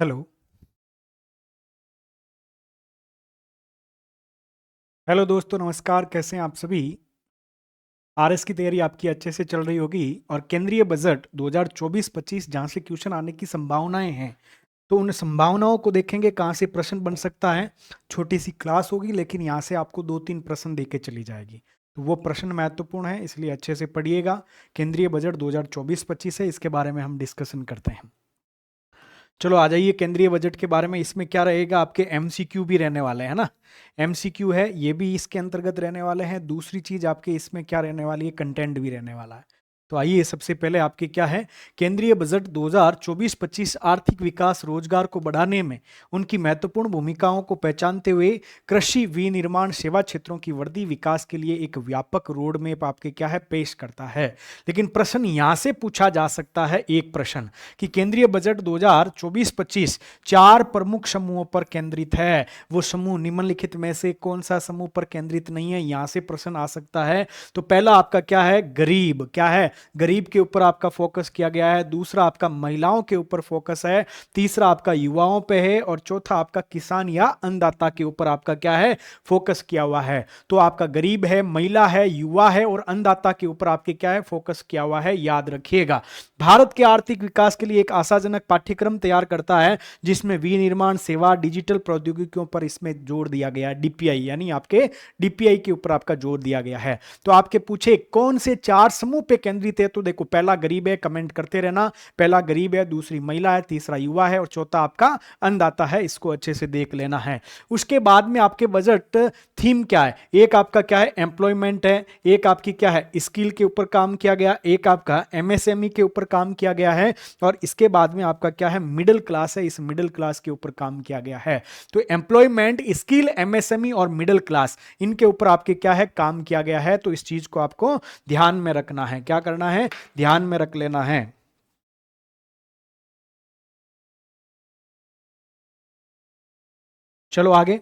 Hello. Hello दोस्तों, नमस्कार। कैसे हैं आप सभी? आरएस की तैयारी आपकी अच्छे से चल रही होगी। और केंद्रीय बजट 2024-25 जहां से क्वेश्चन आने की संभावनाएं हैं, तो उन संभावनाओं को देखेंगे कहां से प्रश्न बन सकता है। छोटी सी क्लास होगी, लेकिन यहां से आपको 2-3 प्रश्न देके चली जाएगी। तो वो प्रश्न महत्वपूर्ण है, इसलिए अच्छे से पढ़िएगा। केंद्रीय बजट 2024-25 है, इसके बारे में हम डिस्कशन करते हैं। चलो आ जाइए केंद्रीय बजट के बारे में। इसमें क्या रहेगा, आपके एमसीक्यू भी रहने वाले हैं ना। एमसीक्यू है, ये भी इसके अंतर्गत रहने वाले हैं। दूसरी चीज आपके इसमें क्या रहने वाली है, कंटेंट भी रहने वाला है। तो आइए सबसे पहले आपके क्या है, केंद्रीय बजट 2024-25 आर्थिक विकास रोजगार को बढ़ाने में उनकी महत्वपूर्ण भूमिकाओं को पहचानते हुए कृषि विनिर्माण सेवा क्षेत्रों की वर्धी विकास के लिए एक व्यापक रोड मैप आपके क्या है पेश करता है। लेकिन प्रश्न यहां से पूछा जा सकता है, एक प्रश्न कि केंद्रीय बजट 2024-25 चार प्रमुख समूहों पर केंद्रित है। वो समूह निम्नलिखित में से कौन सा समूह पर केंद्रित नहीं है, यहां से प्रश्न आ सकता है। तो पहला आपका क्या है, गरीब। क्या है, गरीब के ऊपर आपका फोकस किया गया है। दूसरा आपका महिलाओं के ऊपर फोकस है। तीसरा आपका युवाओं पे है। और चौथा आपका किसान या अन्नदाता के ऊपर आपका क्या है, फोकस किया हुआ है। तो आपका गरीब है, महिला है, युवा है और अन्नदाता के ऊपर आपके क्या है, फोकस किया हुआ है। याद रखिएगा। भारत के आर्थिक विकास के लिए एक आशाजनक पाठ्यक्रम तैयार करता है, जिसमें विनिर्माण सेवा डिजिटल प्रौद्योगिकियों पर इसमें जोर दिया गया है। डीपीआई यानी आपके डीपीआई के ऊपर आपका जोर दिया गया है। तो आपके पूछे कौन से चार समूह पे केंद्रित है, तो देखो पहला गरीब है, कमेंट करते रहना। पहला गरीब है, दूसरी महिला है, तीसरा युवा है और चौथा आपका अन्नदाता है। इसको अच्छे से देख लेना है। उसके बाद में आपके बजट थीम क्या है, एक आपका क्या है, एम्प्लॉयमेंट है। एक आपकी क्या है, स्किल के ऊपर काम किया गया। एक आपका एमएसएमई के ऊपर काम किया गया है। और इसके बाद में आपका क्या है, मिडिल क्लास है। इस मिडिल क्लास के ऊपर काम किया गया है। तो एम्प्लॉयमेंट, स्किल, एमएसएमई और मिडिल क्लास, इनके ऊपर आपके क्या है, काम किया गया है। तो इस चीज को आपको ध्यान में रखना है। क्या करना है, ध्यान में रख लेना है। चलो आगे।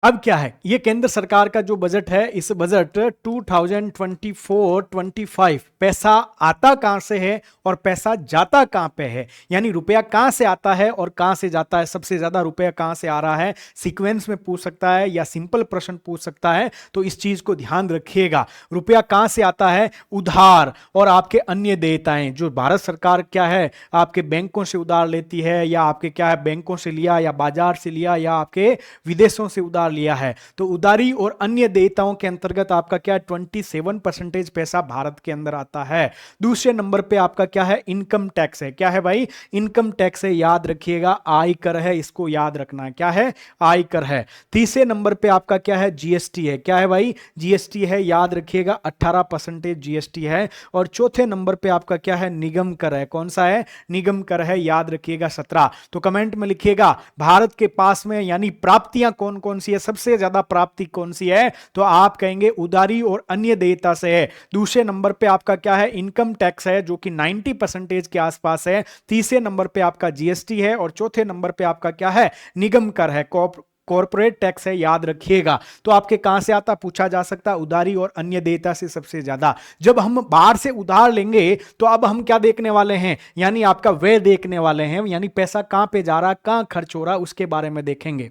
अब क्या है, ये केंद्र सरकार का जो बजट है, इस बजट 2024-25 पैसा आता कहां से है और पैसा जाता कहां पे है, यानी रुपया कहां से आता है और कहां से जाता है, सबसे ज्यादा रुपया कहां से आ रहा है। सीक्वेंस में पूछ सकता है या सिंपल प्रश्न पूछ सकता है, तो इस चीज को ध्यान रखिएगा। रुपया कहां से आता है, उधार और आपके अन्य देयताएं, जो भारत सरकार क्या है, आपके बैंकों से उधार लेती है, या आपके क्या है, बैंकों से लिया या बाजार से लिया या आपके विदेशों से उधार लिया है। तो उधारी और अन्य देयताओं के अंतर्गत आपका क्या 27% पैसा भारत के अंदर आता है। दूसरे नंबर पे आपका क्या है, इनकम टैक्स है। क्या है भाई, इनकम टैक्स है। याद रखिएगा, आयकर है, इसको याद रखना है। क्या है, आयकर है। तीसरे नंबर पे आपका क्या है, जीएसटी है। क्या है भाई, जीएसटी है। याद रखिएगा 18% जीएसटी है। और चौथे नंबर पे आपका क्या है, निगम कर है। कौन सा है, निगम कर है। याद रखिएगा 17। तो कमेंट में लिखिएगा भारत के पास में यानी प्राप्तियां कौन कौन सी है, सबसे ज्यादा प्राप्ति कौन सी है, तो आप कहेंगे उधारी और अन्य देयता से है। दूसरे नंबर पे आपका क्या है, इनकम टैक्स है, जो कि 90% के आसपास है। तीसरे नंबर पे आपका जीएसटी है। और चौथे नंबर पे आपका क्या है, निगम कर है, कॉर्पोरेट टैक्स है। याद रखिएगा। तो आपके कहां से आता, पूछा जा सकता है, उधारी और अन्य देयता से सबसे ज्यादा। जब हम बाहर से उधार लेंगे, तो अब हम क्या देखने वाले हैं, यानी आपका व्यय देखने वाले हैं, यानी पैसा कहां पे जा रहा, कहां खर्च हो रहा, उसके बारे में देखेंगे।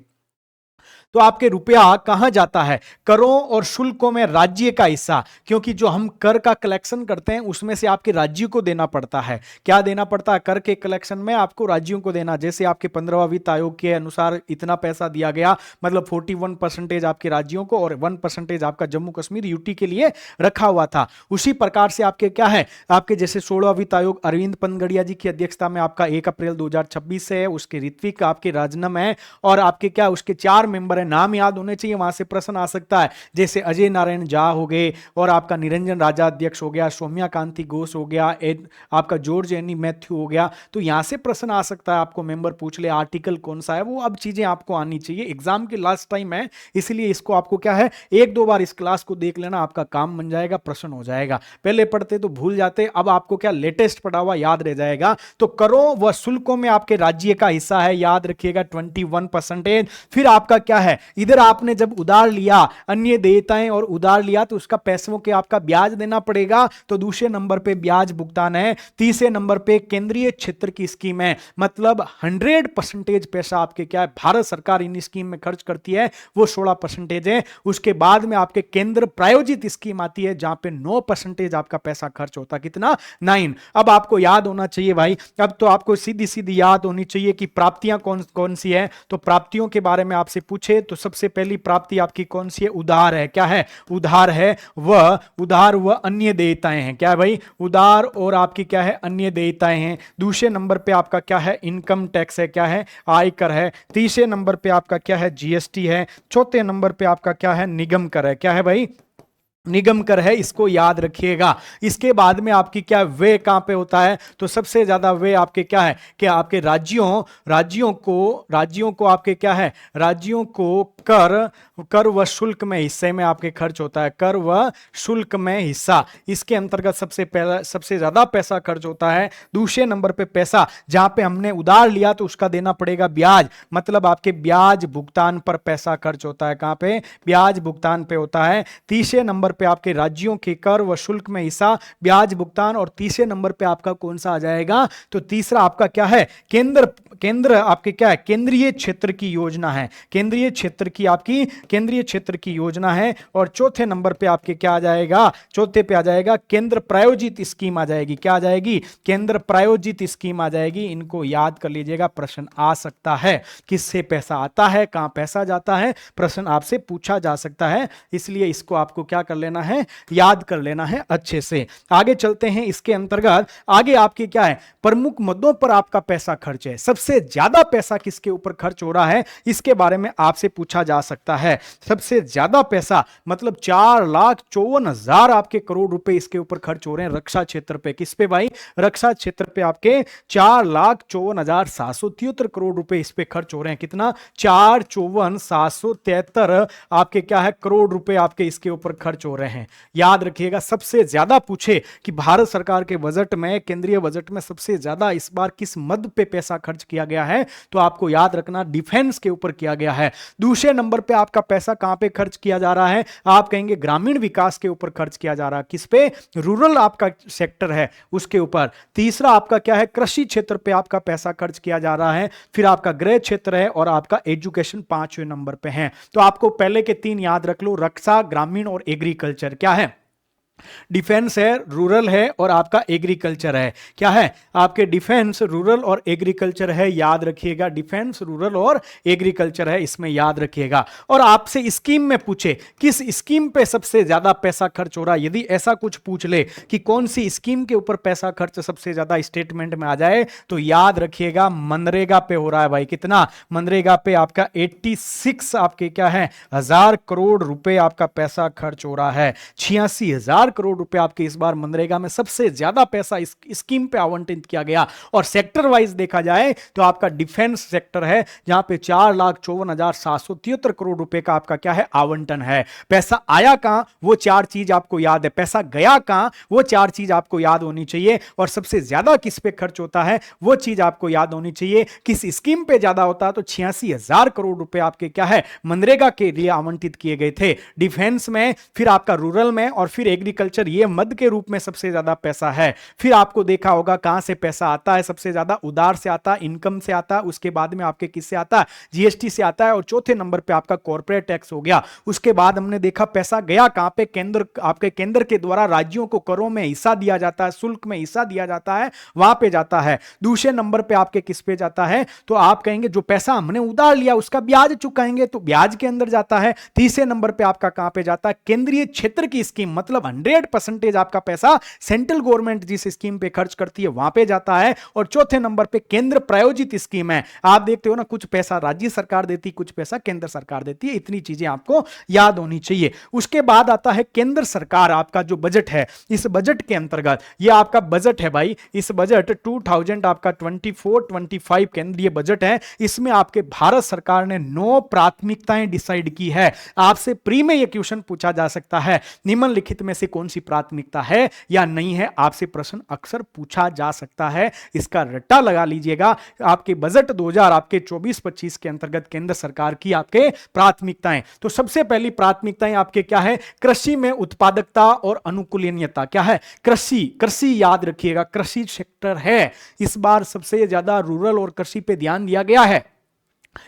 तो आपके रुपया कहां जाता है, करों और शुल्कों में राज्य का हिस्सा, क्योंकि जो हम कर का कलेक्शन करते हैं उसमें से आपके राज्यों को देना पड़ता है। क्या देना पड़ता है, कर के कलेक्शन में आपको राज्यों को देना। जैसे आपके 15वां वित्त आयोग के अनुसार इतना पैसा दिया गया, मतलब 41% आपके राज्यों को और 1% आपका जम्मू कश्मीर यूटी के लिए रखा हुआ था। उसी प्रकार से आपके क्या है, आपके जैसे 16वां वित्त आयोग अरविंद पनगड़िया जी की अध्यक्षता में आपका 1 अप्रैल 2026 से है, उसके ऋत्विक आपके राजनम है। और आपके क्या, उसके 4 मेंबर है, नाम याद होने चाहिए, वहां से प्रश्न आ सकता है। जैसे अजय नारायण झा हो गए, और आपका निरंजन राजा अध्यक्ष हो गया, सौम्या कांति घोष हो गया, आपका जॉर्ज एनी मैथ्यू हो गया। तो यहां से प्रश्न आ सकता है, आपको मेंबर पूछ ले आर्टिकल कौन सा है, वो अब चीजें आपको आनी चाहिए। एग्जाम के लास्ट टाइम है, इसलिए इसको आपको क्या है, 1-2 बार इस क्लास को देख लेना, आपका काम बन जाएगा, प्रश्न हो जाएगा। पहले पढ़ते तो भूल जाते, अब आपको क्या लेटेस्ट पढ़ा हुआ याद रह जाएगा। तो करों व शुल्कों में आपके राज्य का हिस्सा है, याद रखिएगा 21%। फिर आपका क्या है, है। इधर आपने जब उधार लिया, अन्य देयताएं और उधार लिया, तो उसका पैसों के आपका ब्याज देना पड़ेगा, तो दूसरे नंबर पे ब्याज भुगतान है। तीसरे नंबर पे केंद्रीय क्षेत्र की स्कीम है, मतलब 100% पैसा आपके क्या है भारत सरकार इन स्कीम में खर्च करती है, वो 16% है। उसके बाद में आपके केंद्र प्रायोजित स्कीम आती है जहां पे 9% आपका पैसा खर्च होता है। कितना? 9। अब आपको याद होना चाहिए भाई, अब तो आपको सीधी सीधी याद होनी चाहिए कि प्राप्तियां कौन कौन सी है। तो प्राप्तियों के बारे में आपसे पूछे तो सबसे पहली प्राप्ति आपकी कौन सी है? उधार है। क्या है? उधार है। वह उधार व अन्य देयताएं हैं। क्या है भाई? उधार और आपकी क्या है? अन्य देयताएं हैं। दूसरे नंबर पे आपका क्या है? इनकम टैक्स है। क्या है? आयकर है। तीसरे नंबर पे आपका क्या है? जीएसटी है। चौथे नंबर पे आपका क्या है? निगम कर है। क्या है भाई? निगम कर है, इसको याद रखिएगा। इसके बाद में आपकी क्या वे कहां पे होता है? तो सबसे ज्यादा वे आपके क्या है कि आपके राज्यों को आपके क्या है? राज्यों को कर व शुल्क में हिस्से में आपके खर्च होता है। कर व शुल्क में हिस्सा, इसके अंतर्गत सबसे ज्यादा पैसा खर्च होता है। दूसरे नंबर पे पैसा जहां पे हमने उधार लिया तो उसका देना पड़ेगा ब्याज, मतलब आपके ब्याज भुगतान पर पैसा खर्च होता है। कहां पे? ब्याज भुगतान पे होता है। तीसरे नंबर पे आपके राज्यों के कर व शुल्क में हिस्सा, ब्याज भुगतान। और तीसरे नंबर पे आपका कौन सा आ जाएगा? तो तीसरा आपका क्या है? केंद्र आपके क्या है? केंद्रीय क्षेत्र की योजना है। केंद्रीय क्षेत्र की योजना है। और चौथे नंबर पे आपके क्या आ जाएगा? चौथे पे आ जाएगा केंद्र प्रायोजित स्कीम आ जाएगी। क्या आ जाएगी? केंद्र प्रायोजित स्कीम आ जाएगी। इनको याद कर लीजिएगा, प्रश्न आ सकता है। किससे पैसा आता है, कहां पैसा जाता है, प्रश्न आपसे पूछा जा सकता है, इसलिए इसको आपको क्या कर लेना है? याद कर लेना है अच्छे से। आगे चलते हैं। इसके अंतर्गत आगे आपके क्या है? प्रमुख मुद्दों पर आपका पैसा खर्च है। सबसे ज्यादा पैसा किसके ऊपर खर्च हो रहा है, इसके बारे में आपसे पूछा जा सकता है। सबसे ज्यादा पैसा मतलब 4,54,000 आपके करोड़ रुपए इसके ऊपर खर्च हो रहे हैं रक्षा क्षेत्र पे। किस पे भाई? रक्षा क्षेत्र पे आपके 4,54,773 करोड़ रुपए इस पे खर्च हो रहे हैं। कितना? 4,54,773 आपके क्या है? करोड़ रुपए आपके इसके ऊपर खर्च हो रहे हैं। याद रखिएगा, सबसे ज्यादा पूछे कि भारत सरकार के बजट में, केंद्रीय बजट में सबसे ज्यादा इस बार किस मद पे पैसा खर्च किया गया है, तो आपको याद रखना डिफेंस के ऊपर किया गया है। दूसरे नंबर पे आपका पैसा कहां पे खर्च किया जा रहा है? आप कहेंगे ग्रामीण विकास के ऊपर खर्च किया जा रहा है। किस पे? रूरल आपका सेक्टर है उसके ऊपर। तीसरा आपका क्या है? कृषि क्षेत्र पे आपका पैसा खर्च किया जा रहा है। फिर आपका गृह क्षेत्र है और आपका एजुकेशन 5वें नंबर पे है। तो आपको पहले के 3 याद रख लो, रक्षा, ग्रामीण और एग्रीकल्चर। क्या है? डिफेंस है, रूरल है और आपका एग्रीकल्चर है। क्या है? आपके डिफेंस, रूरल और एग्रीकल्चर है, याद रखिएगा। डिफेंस, रूरल और एग्रीकल्चर है, इसमें याद रखिएगा। और आपसे स्कीम में पूछे किस स्कीम पे सबसे ज्यादा पैसा खर्च हो रहा है, यदि ऐसा कुछ पूछ ले कि कौन सी स्कीम के ऊपर पैसा खर्च सबसे ज्यादा स्टेटमेंट में आ जाए, तो याद रखिएगा मनरेगा पे हो रहा है भाई। कितना? मनरेगा पे आपका 86 आपके क्या है? 1,000 करोड़ रुपए आपका पैसा खर्च हो रहा है। 86,000 करोड़ रुपए आपके इस बार मनरेगा में सबसे ज्यादा पैसा इस स्कीम पे आवंटित किया गया। और सेक्टर वाइज देखा जाए तो आपका डिफेंस सेक्टर है जहां पे 4,54,773 करोड़ रुपए का आपका क्या है? आवंटन है। पैसा आया कहां, वो 4 चीज आपको याद है। पैसा गया कहां, वो 4 चीज आपको याद होनी चाहिए। और सबसे ज्यादा किस पे खर्च होता है, वो चीज आपको याद होनी चाहिए। किस स्कीम पे ज्यादा होता है, तो 86,000 करोड़ रुपए आपके क्या है? मनरेगा के लिए आवंटित किए गए थे। डिफेंस में, फिर आपका रूरल में और फिर एग्रीकल्चर, ये मद के रूप में सबसे ज्यादा पैसा है। फिर आपको देखा होगा कहां से पैसा आता है, सबसे ज्यादा उधार से आता है, इनकम से आता है, उसके बाद में आपके किससे आता है? जीएसटी से आता है। और चौथे नंबर पे आपका कॉर्पोरेट टैक्स हो गया। उसके बाद हमने देखा पैसा गया कहां पे? केंद्र, आपके केंद्र के द्वारा राज्यों को करों में हिस्सा दिया जाता है, शुल्क में हिस्सा दिया जाता है, वहां पे जाता है। दूसरे नंबर पे आपके किस पे जाता है? तो आप कहेंगे जो पैसा हमने उधार लिया उसका ब्याज चुकाएंगे, तो ब्याज के अंदर जाता है। तीसरे नंबर पे आपका कहां पे जाता है? केंद्रीय क्षेत्र की स्कीम, मतलब 100% आपका पैसा सेंट्रल गवर्नमेंट जिस स्कीम पे खर्च करती है वहां पे जाता है। और चौथे नंबर पे केंद्र प्रायोजित स्कीम है। आप देखते हो ना, कुछ पैसा राज्य सरकार देती, कुछ पैसा केंद्र सरकार देती है। इतनी चीजें आपको याद होनी चाहिए। उसके बाद आता है केंद्र सरकार, आपका जो बजट है, इस बजट के अंतर्गत, ये आपका बजट है भाई, इस बजट 2000 आपका 24-25 केंद्रीय बजट है। इसमें आपके भारत सरकार ने 9 प्राथमिकताएं डिसाइड की है। आपसे प्री में यह क्वेश्चन पूछा जा सकता है, निम्नलिखित में से कौन सी प्राथमिकता है या नहीं है, आपसे प्रश्न अक्सर पूछा जा सकता है। इसका रट्टा लगा लीजिएगा। आपके बजट 2000 आपके 24-25 के अंतर्गत केंद्र सरकार की आपके प्राथमिकताएं, तो सबसे पहली प्राथमिकताएं आपके क्या है? कृषि में उत्पादकता और अनुकूलनीयता। क्या है? कृषि याद रखिएगा, कृषि सेक्टर है। इस बार सबसे ज्यादा रूरल और कृषि पे ध्यान दिया गया है।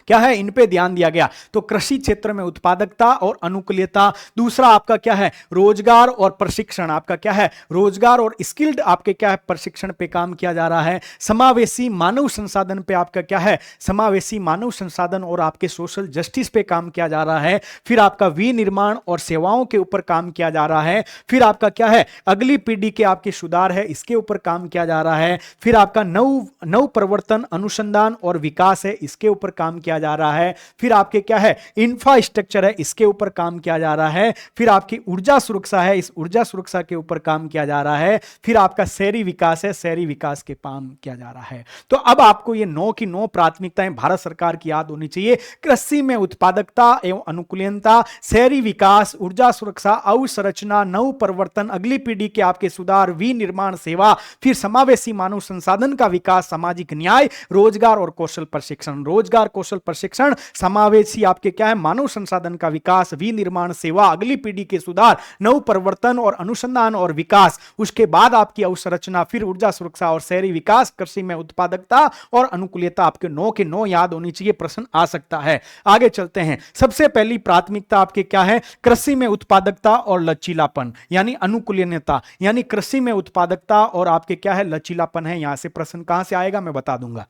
क्या है? इन पे ध्यान दिया गया। तो कृषि क्षेत्र में उत्पादकता और अनुकूलता। दूसरा आपका क्या है? रोजगार और प्रशिक्षण। आपका क्या है? रोजगार और स्किल्ड आपके क्या है? प्रशिक्षण पे काम किया जा रहा है। समावेशी मानव संसाधन पे आपका क्या है? समावेशी मानव संसाधन और आपके सोशल जस्टिस पे काम किया जा रहा है। फिर आपका विनिर्माण और सेवाओं के ऊपर काम किया जा रहा है। फिर आपका क्या है? अगली पीढ़ी के आपके सुधार है, इसके ऊपर काम किया जा रहा है। फिर आपका नव प्रवर्तन, अनुसंधान और विकास है, इसके ऊपर काम किया जा रहा है। फिर आपके क्या है? इंफ्रास्ट्रक्चर है, इसके ऊपर काम किया जा रहा है। फिर आपकी ऊर्जा सुरक्षा है, इस ऊर्जा सुरक्षा के ऊपर काम किया जा रहा है। फिर आपका शहरी विकास है, शहरी विकास के काम किया जा रहा है। तो अब आपको ये 9 की 9 प्राथमिकताएं भारत सरकार की याद होनी चाहिए। कृषि में उत्पादकता एवं अनुकूलनता, शहरी विकास, ऊर्जा सुरक्षा, अवसंरचना, नव परिवर्तन, अगली पीढ़ी के आपके सुधार, विनिर्माण सेवा, फिर समावेशी मानव संसाधन का विकास, सामाजिक न्याय, रोजगार और कौशल प्रशिक्षण। रोजगार कौशल प्रशिक्षण, समावेशी आपके क्या है? मानव संसाधन का विकास, विनिर्माण सेवा, अगली पीढ़ी के सुधार, नव परिवर्तन और अनुसंधान और विकास, उसके बाद आपकी अवसंरचना, फिर ऊर्जा सुरक्षा और शहरी विकास, कृषि में उत्पादकता और अनुकूलता। आपके 9 के 9 याद होनी चाहिए, प्रश्न आ सकता है। आगे चलते हैं। सबसे पहली प्राथमिकता आपके क्या है? कृषि में उत्पादकता और लचीलापन यानी अनुकूलनीयता, यानी कृषि में उत्पादकता और आपके क्या है? लचीलापन है। यहां से प्रश्न कहां से आएगा मैं बता दूंगा।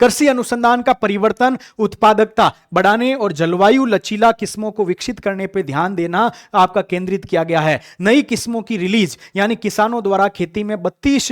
कृषि अनुसंधान का परिवर्तन, उत्पादकता बढ़ाने और जलवायु लचीला किस्मों को विकसित करने पर ध्यान देना आपका केंद्रित किया गया है। नई किस्मों की रिलीज, यानी किसानों द्वारा खेती में 32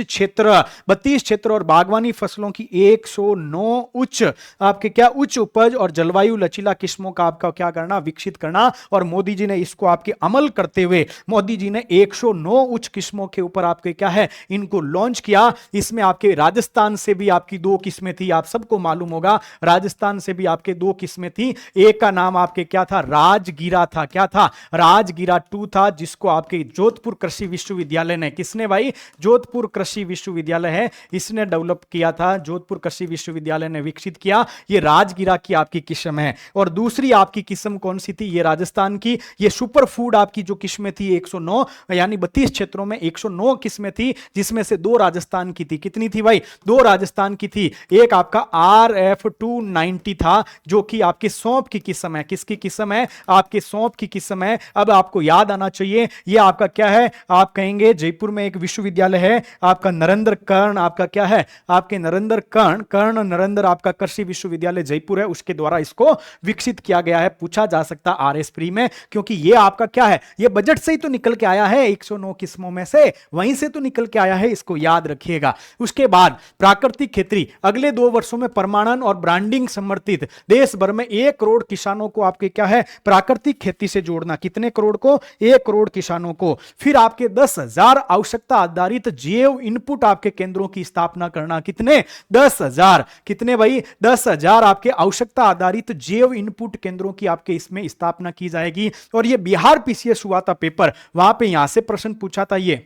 क्षेत्र और बागवानी फसलों की 109 आपके क्या उच्च उपज और जलवायु लचीला किस्मों का आपका क्या करना? विकसित करना। और मोदी जी ने इसको आपके अमल करते हुए मोदी जी ने 109 उच्च किस्मों के ऊपर आपके क्या है? इनको लॉन्च किया। इसमें आपके राजस्थान से भी आपकी 2 किस्में थी, आप सबको मालूम होगा। राजस्थान से भी आपके 2 किस्में थी। एक का नाम आपके क्या था? राजगीरा था। क्या था? राजगीरा 2 था, जिसको आपके जोधपुर कृषि विश्वविद्यालय ने, किसने भाई? जोधपुर कृषि विश्वविद्यालय है, इसने डेवलप किया था। जोधपुर कृषि विश्वविद्यालय ने विकसित किया। ये राजगीरा की आपकी किस्म है। और दूसरी आपकी किस्म कौन सी थी? ये राजस्थान की, ये सुपर फूड आपकी जो किस्में थी 109, यानी 32 क्षेत्रों में 109 किस्में थी, जिसमें से 2 राजस्थान की थी। कितनी थी भाई? 2 राजस्थान की थी। एक आपका RF290 था, जो कि आपके सौंफ की किस्म है। किसकी किस्म है? आपके सौंफ की किस्म है। अब आपको याद आना चाहिए, ये आपका क्या है? आप कहेंगे जयपुर में एक विश्वविद्यालय है आपका नरेंद्र कर्ण, आपका क्या है? आपके नरेंद्र कर्ण नरेंद्र आपका कृषि विश्वविद्यालय जयपुर है, उसके द्वारा इसको विकसित किया गया है। पूछा जा सकता RS प्री में, क्योंकि ये आपका क्या है? ये बजट से ही तो निकल के आया है, 109 किस्मों में से वहीं से तो निकल के आया है, इसको याद रखिएगा। उसके बाद प्राकृतिक खेती, अगले 2 वर्षों में प्रमाणन और ब्रांडिंग समर्थित देश भर में 1 करोड़ किसानों को आपके क्या है? प्राकृतिक खेती से जोड़ना। कितने करोड़ को? 1 करोड़ किसानों को। फिर आपके 10,000 आवश्यकता आधारित जैव इनपुट आपके केंद्रों की स्थापना करना। कितने? 10,000। कितने भाई? 10,000 आपके आवश्यकता आधारित जैव इनपुट केंद्रों की आपके इसमें स्थापना की जाएगी। और ये बिहार पीसीएस हुआ था पेपर, वहां पे यहां से प्रश्न पूछा था ये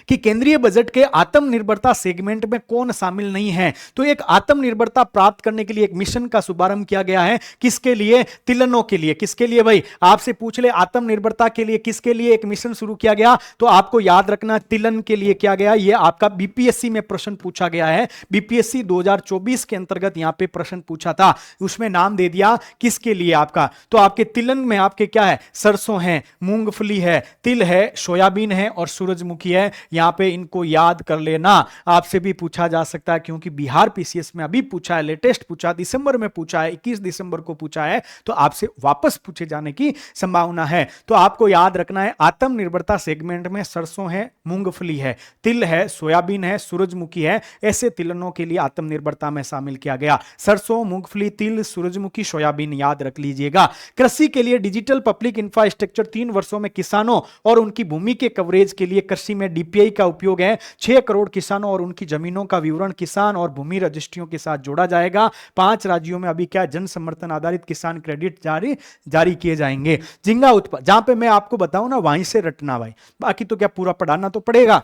कि केंद्रीय बजट के आत्मनिर्भरता सेगमेंट में कौन शामिल नहीं है। तो एक आत्मनिर्भरता प्राप्त करने के लिए एक मिशन का शुभारंभ किया गया है। किसके लिए? तिलहनों के लिए। किसके लिए भाई? आपसे पूछ ले आत्मनिर्भरता के लिए किसके लिए एक मिशन शुरू किया गया, तो आपको याद रखना तिलहन के लिए किया गया। यह आपका बीपीएससी में प्रश्न पूछा गया है। बीपीएससी 2024 के अंतर्गत यहां पे प्रश्न पूछा था, उसमें नाम दे दिया किसके लिए आपका। तो आपके तिलहन में आपके क्या है? सरसों है, मूंगफली है, तिल है, सोयाबीन है और सूरजमुखी है। यहां पे इनको याद कर लेना। आपसे भी पूछा जा सकता है, क्योंकि बिहार पीसीएस में अभी पूछा है, लेटेस्ट पूछा, दिसंबर में पूछा है, 21 दिसंबर को पूछा है, तो आपसे वापस पूछे जाने की संभावना है। तो आपको याद रखना है आत्मनिर्भरता सेगमेंट में सरसों है, मूंगफली है, तिल है, सोयाबीन है, सूरजमुखी है, ऐसे तिलहनों के लिए आत्मनिर्भरता में शामिल किया गया। सरसों, मूंगफली, तिल, सूरजमुखी, सोयाबीन याद रख लीजिएगा। कृषि के लिए डिजिटल पब्लिक इंफ्रास्ट्रक्चर 3 वर्षों में किसानों और उनकी भूमि के कवरेज के लिए कृषि में ईपीआई का उपयोग है 6 करोड़ किसानों और उनकी जमीनों का विवरण किसान और भूमि रजिस्ट्रियों के साथ जोड़ा जाएगा। 5 राज्यों में अभी क्या जन समर्थन आधारित किसान क्रेडिट जारी किए जाएंगे। झींगा उत्पादन, जहां पे मैं आपको बताऊं ना वहीं से रटना भाई, बाकी तो क्या पूरा पढ़ाना तो पड़ेगा।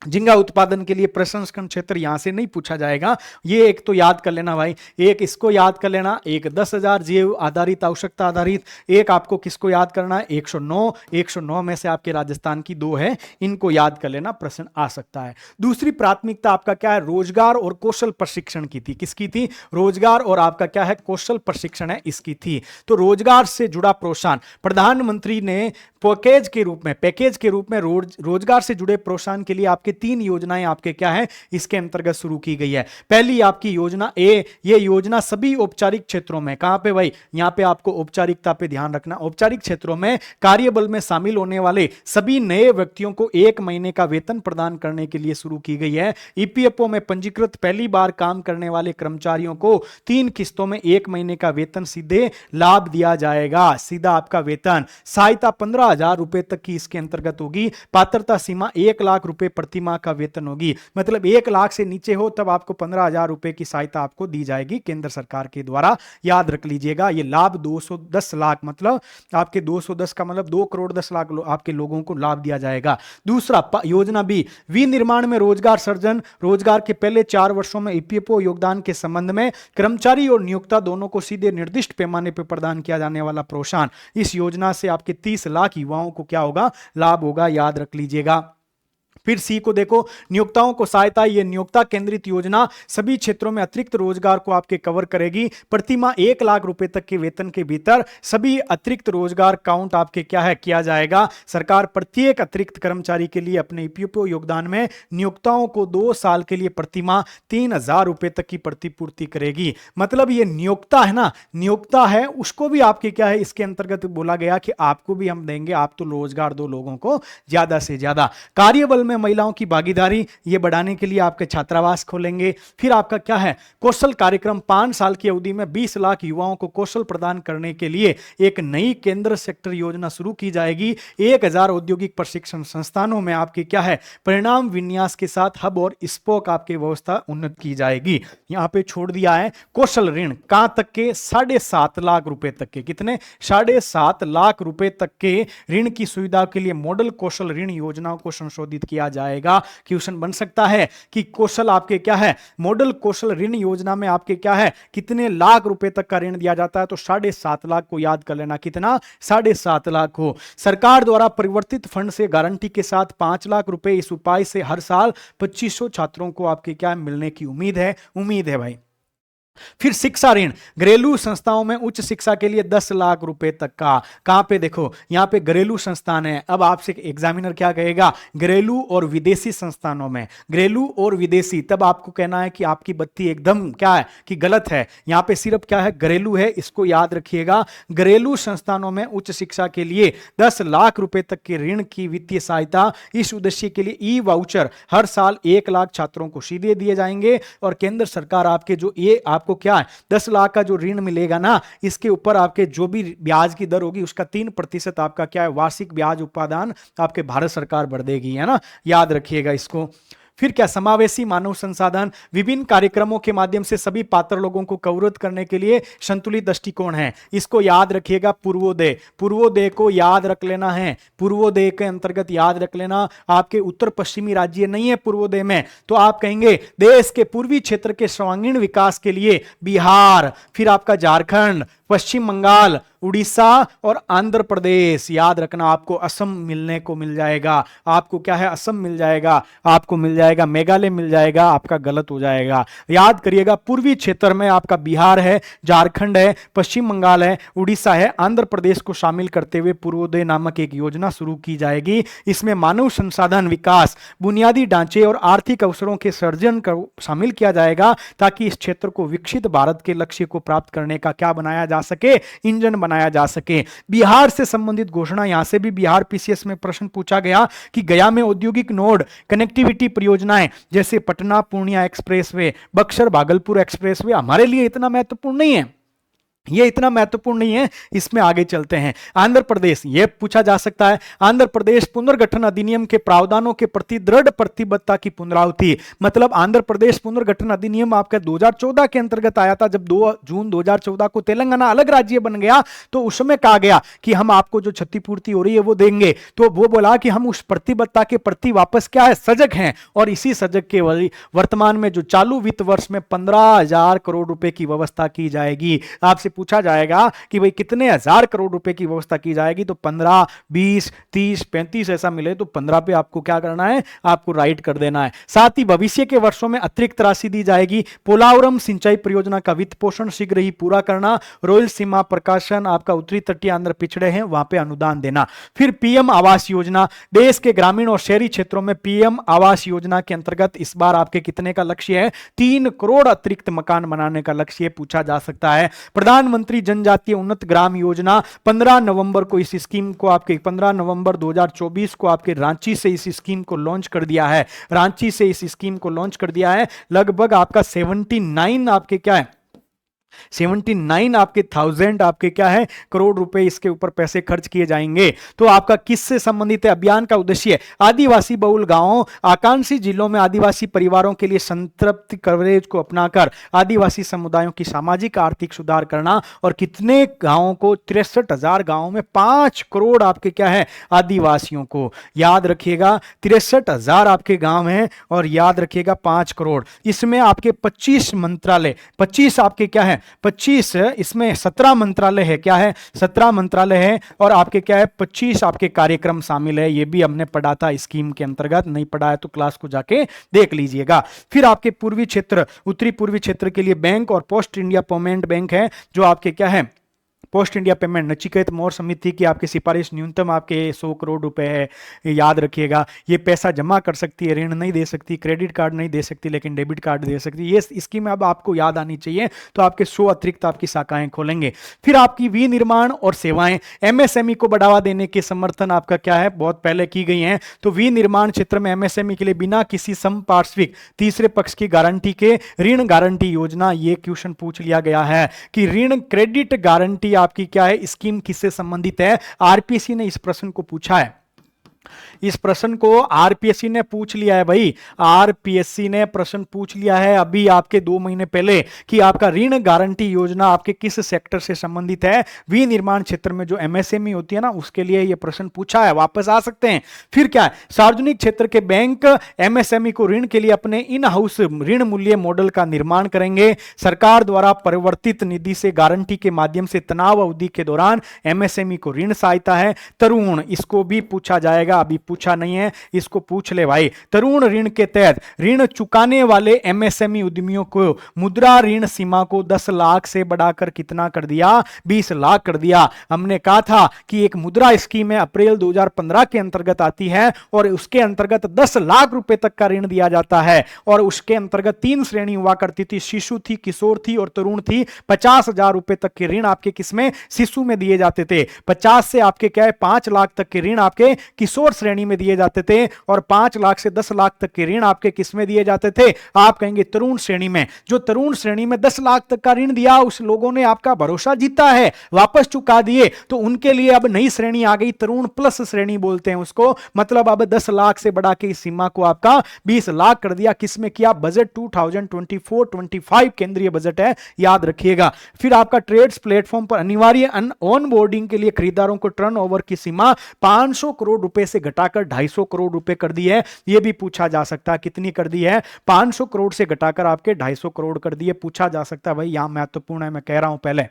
झींगा उत्पादन के लिए प्रसंस्करण क्षेत्र यहां से नहीं पूछा जाएगा, ये एक तो याद कर लेना भाई, एक इसको याद कर लेना, एक 10,000 जैव आधारित आवश्यकता आधारित, एक आपको किसको याद करना है 109 में से आपके राजस्थान की 2 है, इनको याद कर लेना, प्रश्न आ सकता है। दूसरी प्राथमिकता आपका क्या है, रोजगार और कौशल प्रशिक्षण की थी। किसकी थी, रोजगार और आपका क्या है कौशल प्रशिक्षण है, इसकी थी। तो रोजगार से जुड़ा प्रोत्साहन प्रधानमंत्री ने पैकेज के रूप में रोजगार से जुड़े प्रोत्साहन के लिए आपके 3 योजनाएं आपके क्या है इसके अंतर्गत शुरू की गई है। पहली आपकी योजना ए, ये योजना सभी औपचारिक क्षेत्रों में, कहां पे भाई, यहां पे आपको औपचारिकता पे ध्यान रखना, औपचारिक क्षेत्रों में कार्यबल में शामिल होने वाले सभी नए व्यक्तियों को 1 महीने का वेतन प्रदान करने के लिए शुरू की गई है। ईपीएफओ में पंजीकृत पहली बार काम करने वाले कर्मचारियों को 3 किस्तों में 1 महीने का वेतन सीधे लाभ दिया जाएगा, सीधा आपका वेतन। सहायता 15,000 रुपए तक की इसके अंतर्गत होगी। पात्रता सीमा 1 लाख रुपए प्रति माह का वेतन होगी, मतलब 1 लाख से नीचे हो तब आपको 15,000 रुपए की सहायता आपको दी जाएगी केंद्र सरकार के द्वारा, याद रख लीजिएगा। ये लाभ 210 लाख, मतलब आपके 210 का मतलब 2 करोड़ 10 लाख आपके लोगों को लाभ दिया जाएगा। दूसरा योजना बी, विनिर्माण में रोजगार सृजन, रोजगार के पहले 4 वर्षों में ईपीएफओ योगदान के संबंध में कर्मचारी और नियोक्ता दोनों को सीधे निर्दिष्ट पैमाने पर प्रदान किया जाने वाला प्रोत्साहन। इस योजना से आपके 30 लाख युवाओं को क्या होगा, लाभ होगा, याद रख लीजिएगा। फिर सी को देखो, नियोक्ताओं को सहायता, यह नियोक्ता केंद्रित योजना सभी क्षेत्रों में अतिरिक्त रोजगार को आपके कवर करेगी। प्रति माह 1 लाख रुपए तक के वेतन के भीतर सभी अतिरिक्त रोजगार काउंट आपके क्या है किया जाएगा। सरकार प्रत्येक अतिरिक्त कर्मचारी के लिए अपने ईपीएफओ योगदान में नियोक्ताओं को 2 साल के लिए प्रति माह 3,000 रुपए तक की प्रतिपूर्ति करेगी। मतलब ये नियोक्ता है ना, नियोक्ता है उसको भी आपके क्या है इसके अंतर्गत बोला गया कि आपको भी हम देंगे, आप तो रोजगार दो लोगों को ज्यादा से ज्यादा। कार्यबल में महिलाओं की भागीदारी ये बढ़ाने के लिए आपके छात्रावास खोलेंगे। फिर आपका क्या है कौशल कार्यक्रम, 5 साल की अवधि में 20 लाख युवाओं को कौशल प्रदान करने के लिए एक नई केंद्र सेक्टर योजना शुरू की जाएगी। 1000 औद्योगिक प्रशिक्षण संस्थानों में आपके क्या है परिणाम विन्यास के साथ हब और स्पोक आपकी व्यवस्था उन्नत की जाएगी। यहां पे छोड़ दिया है कौशल ऋण, कहां तक के 7.5 लाख रुपए तक के, कितने 7.5 लाख रुपए तक के ऋण की सुविधा के लिए मॉडल कौशल ऋण योजनाओं को संशोधित किया जाएगा। क्वेश्चन बन सकता है कि कौशल आपके क्या है मॉडल कौशल ऋण योजना में आपके क्या है कितने लाख रुपए तक का ऋण दिया जाता है, तो 7.5 लाख को याद कर लेना, कितना 7.5 लाख हो। सरकार द्वारा परिवर्तित फंड से गारंटी के साथ 5 लाख रुपए, इस उपाय से हर साल 2500 छात्रों को आपके क्या मिलने की उम्मीद है भाई। फिर शिक्षा ऋण, घरेलू संस्थाओं में उच्च शिक्षा के लिए 10 लाख रुपए तक का, कहां पे देखो यहां पे घरेलू संस्थान है। अब आपसे एग्जामिनर क्या कहेगा, घरेलू और विदेशी संस्थानों में, घरेलू और विदेशी, तब आपको कहना है कि आपकी बत्ती एकदम क्या है कि गलत है। यहां पे सिर्फ क्या है घरेलू है, इसको याद रखिएगा। घरेलू संस्थानों में उच्च शिक्षा के लिए 10 लाख रुपए तक के ऋण की वित्तीय सहायता, इस उद्देश्य के लिए ई वाउचर हर साल 1 लाख छात्रों को सीधे दिए जाएंगे। और केंद्र सरकार आपके जो ये आपको क्या है 10 लाख का जो ऋण मिलेगा ना, इसके ऊपर आपके जो भी ब्याज की दर होगी उसका 3% आपका क्या है वार्षिक ब्याज उपादान आपके भारत सरकार भर देगी, है ना, याद रखिएगा इसको। फिर क्या समावेशी मानव संसाधन, विभिन्न कार्यक्रमों के माध्यम से सभी पात्र लोगों को कवरेज करने के लिए संतुलित दृष्टिकोण है, इसको याद रखिएगा। पूर्वोदय को याद रख लेना है, पूर्वोदय के अंतर्गत याद रख लेना। आपके उत्तर पश्चिमी राज्य नहीं है पूर्वोदय में, तो आप कहेंगे देश के पूर्वी क्षेत्र के सर्वांगीण विकास के लिए बिहार, फिर आपका झारखंड, पश्चिम बंगाल, उड़ीसा और आंध्र प्रदेश। याद रखना आपको असम मिलने को मिल जाएगा, आपको क्या है असम मिल जाएगा, आपको मिल जाएगा मेघालय मिल जाएगा, आपका गलत हो जाएगा। याद करिएगा पूर्वी क्षेत्र में आपका बिहार है, झारखंड है, पश्चिम बंगाल है, उड़ीसा है, आंध्र प्रदेश को शामिल करते हुए पूर्वोदय नामक एक योजना शुरू की जाएगी। इसमें मानव संसाधन विकास, बुनियादी ढांचे और आर्थिक अवसरों के सृजन को शामिल किया जाएगा, ताकि इस क्षेत्र को विकसित भारत के लक्ष्य को प्राप्त करने का क्या बनाया जा सके, इंजन बनाया जा सके। बिहार से संबंधित घोषणा, यहां से भी बिहार पीसीएस में प्रश्न पूछा गया कि गया में औद्योगिक नोड कनेक्टिविटी परियोजनाएं जैसे पटना पूर्णिया एक्सप्रेसवे, बक्सर भागलपुर एक्सप्रेसवे हमारे लिए इतना महत्वपूर्ण नहीं है, ये इतना महत्वपूर्ण नहीं है, इसमें आगे चलते हैं। आंध्र प्रदेश, ये पूछा जा सकता है, आंध्र प्रदेश पुनर्गठन अधिनियम के प्रावधानों के प्रति दृढ़ प्रतिबद्धता की पुनरावृत्ति। मतलब आंध्र प्रदेश पुनर्गठन अधिनियम आपका 2014 के अंतर्गत आया था। जब 2 जून 2014 को तेलंगाना अलग राज्य बन गया तो उसमें कहा गया कि हम आपको जो क्षतिपूर्ति हो रही है वो देंगे। तो वो बोला कि हम उस प्रतिबद्धता के प्रति वापस क्या है, सजग हैं। और इसी सजग के वर्तमान में जो चालू वित्त वर्ष में 15,000 करोड़ रुपए की व्यवस्था की जाएगी। आपसे पूछा जाएगा कि भाई कितने हजार करोड़ रुपए की व्यवस्था की जाएगी, तो 15, 20, 30, 35 ऐसा मिले तो 15 पे आपको क्या करना है, आपको राइट कर देना है। साथ ही भविष्य के वर्षों में अतिरिक्त राशि दी जाएगी। पोलावरम सिंचाई परियोजना का वित्त पोषण शीघ्र ही पूरा करना। रॉयल सीमा प्रकाशन आपका उत्तरी तटीय आंध्र पिछड़े हैं, वहां पे अनुदान देना। फिर पीएम आवास योजना, देश के ग्रामीण और शहरी क्षेत्रों में पीएम आवास योजना के अंतर्गत इस बार आपके कितने का लक्ष्य है, 3 करोड़ अतिरिक्त मकान बनाने का लक्ष्य पूछा जा सकता है। प्रधानमंत्री जनजातीय उन्नत ग्राम योजना 15 नवंबर को इस स्कीम को आपके 15 नवंबर 2024 को आपके रांची से इस स्कीम को लॉन्च कर दिया है। रांची से इस स्कीम को लॉन्च कर दिया है। लगभग आपका 79 आपके क्या है, 79 आपके 1000 आपके क्या है, करोड़ रुपए इसके ऊपर पैसे खर्च किए जाएंगे। तो आपका किससे संबंधित है, अभियान का उद्देश्य आदिवासी बहुल गांवों, आकांक्षी जिलों में आदिवासी परिवारों के लिए संतृप्ति कवरेज को अपनाकर आदिवासी समुदायों की सामाजिक आर्थिक सुधार करना। और कितने गांवों को, 63,000 गांवों में 5 करोड़ आपके क्या है, आदिवासियों को। याद रखिएगा 63,000 आपके गांव हैं और याद रखिएगा 5 करोड़। इसमें आपके 25 मंत्रालय, 25 आपके क्या है, 25, इसमें 17 मंत्रालय है, क्या है, 17 मंत्रालय है। और आपके क्या है, 25 आपके कार्यक्रम शामिल है। ये भी हमने पढ़ा था स्कीम के अंतर्गत, नहीं पढ़ा है तो क्लास को जाके देख लीजिएगा। फिर आपके पूर्वी क्षेत्र, उत्तरी पूर्वी क्षेत्र के लिए बैंक और पोस्ट इंडिया पेमेंट बैंक है, जो आपके क्या है, post India payment. Nachiket Maurya समिति की आपकी सिफारिश न्यूनतम आपके 100 करोड़ रुपए है, याद रखिएगा। ये पैसा जमा कर सकती है, ऋण नहीं दे सकती, क्रेडिट कार्ड नहीं दे सकती, लेकिन डेबिट कार्ड दे सकती है। ये स्कीम अब आपको याद आनी चाहिए, तो आपके 100 अतिरिक्त आपकी शाखाएं खोलेंगे। फिर आपकी विनिर्माण और सेवाएं, एमएसएमई को बढ़ावा देने के समर्थन आपका क्या है, बहुत पहले की गई है। तो विनिर्माण क्षेत्र में एमएसएमई के लिए बिना किसी समपार्श्विक तीसरे पक्ष की गारंटी के ऋण गारंटी योजना, ये क्वेश्चन पूछ लिया गया है कि ऋण क्रेडिट गारंटी आपकी क्या है, स्कीम किससे संबंधित है। आरपीएससी ने इस प्रश्न को पूछा है, इस प्रश्न को आरपीएससी ने पूछ लिया है भाई। आरपीएससी ने प्रश्न पूछ लिया है अभी आपके 2 महीने पहले कि आपका ऋण गारंटी योजना आपके किस सेक्टर से संबंधित है। विनिर्माण क्षेत्र में जो एमएसएमई होती है ना, उसके लिए यह प्रश्न पूछा है, वापस आ सकते हैं। फिर क्या है, सार्वजनिक क्षेत्र के बैंक एमएसएमई को ऋण के लिए अपने इन हाउस ऋण मूल्य मॉडल का निर्माण करेंगे। सरकार द्वारा परिवर्तित निधि से गारंटी के माध्यम से तनाव अवधि के दौरान एमएसएमई को ऋण सहायता है। तरुण, इसको भी पूछा जाएगा, अभी पूछा नहीं है, इसको पूछ ले भाई। तरुण ऋण के तहत ऋण चुकाने वाले एमएसएमई उद्यमियों को मुद्रा ऋण सीमा को 10 लाख से बढ़ाकर कितना कर दिया, 20 लाख कर दिया। हमने कहा था कि एक मुद्रा स्कीम है, अप्रैल 2015 के अंतर्गत आती है और उसके अंतर्गत 10 लाख रुपए तक का ऋण दिया जाता है। और उसके अंतर्गत 3 श्रेणी हुआ करती थी, शिशु थी, किशोर थी और तरुण थी। 50,000 रुपए तक के ऋण आपके किसमें, शिशु में दिए जाते थे। 50 से आपके क्या है, 5 लाख तक के ऋण आपके किशोर श्रेणी में दिए जाते थे। और 5 लाख से 10 लाख तक के ऋण आपके किसमें दिए जाते थे, आप कहेंगे तरुण श्रेणी में। जो तरुण श्रेणी में 10 लाख तक का ऋण दिया, उस लोगों ने आपका भरोसा जीता है, वापस चुका दिए, तो उनके लिए अब नई श्रेणी आ गई, तरुण प्लस श्रेणी बोलते हैं उसको। मतलब अब 10 लाख से बढ़ा के इस सीमा को आपका 20 लाख कर दिया। किसमें किया, बजट 2024-25 केंद्रीय बजट है, याद रखिएगा। फिर आपका ट्रेड्स प्लेटफॉर्म पर अनिवार्य ऑन बोर्डिंग के लिए खरीदारों को टर्नओवर की सीमा 500 करोड़ रुपए से घटाकर 250 करोड़ रुपए कर दी है। यह भी पूछा जा सकता है, कितनी कर दी है, 500 करोड़ से घटाकर आपके 250 करोड़ कर दिए, पूछा जा सकता है भाई। यहां महत्वपूर्ण है, मैं कह रहा हूं पहले।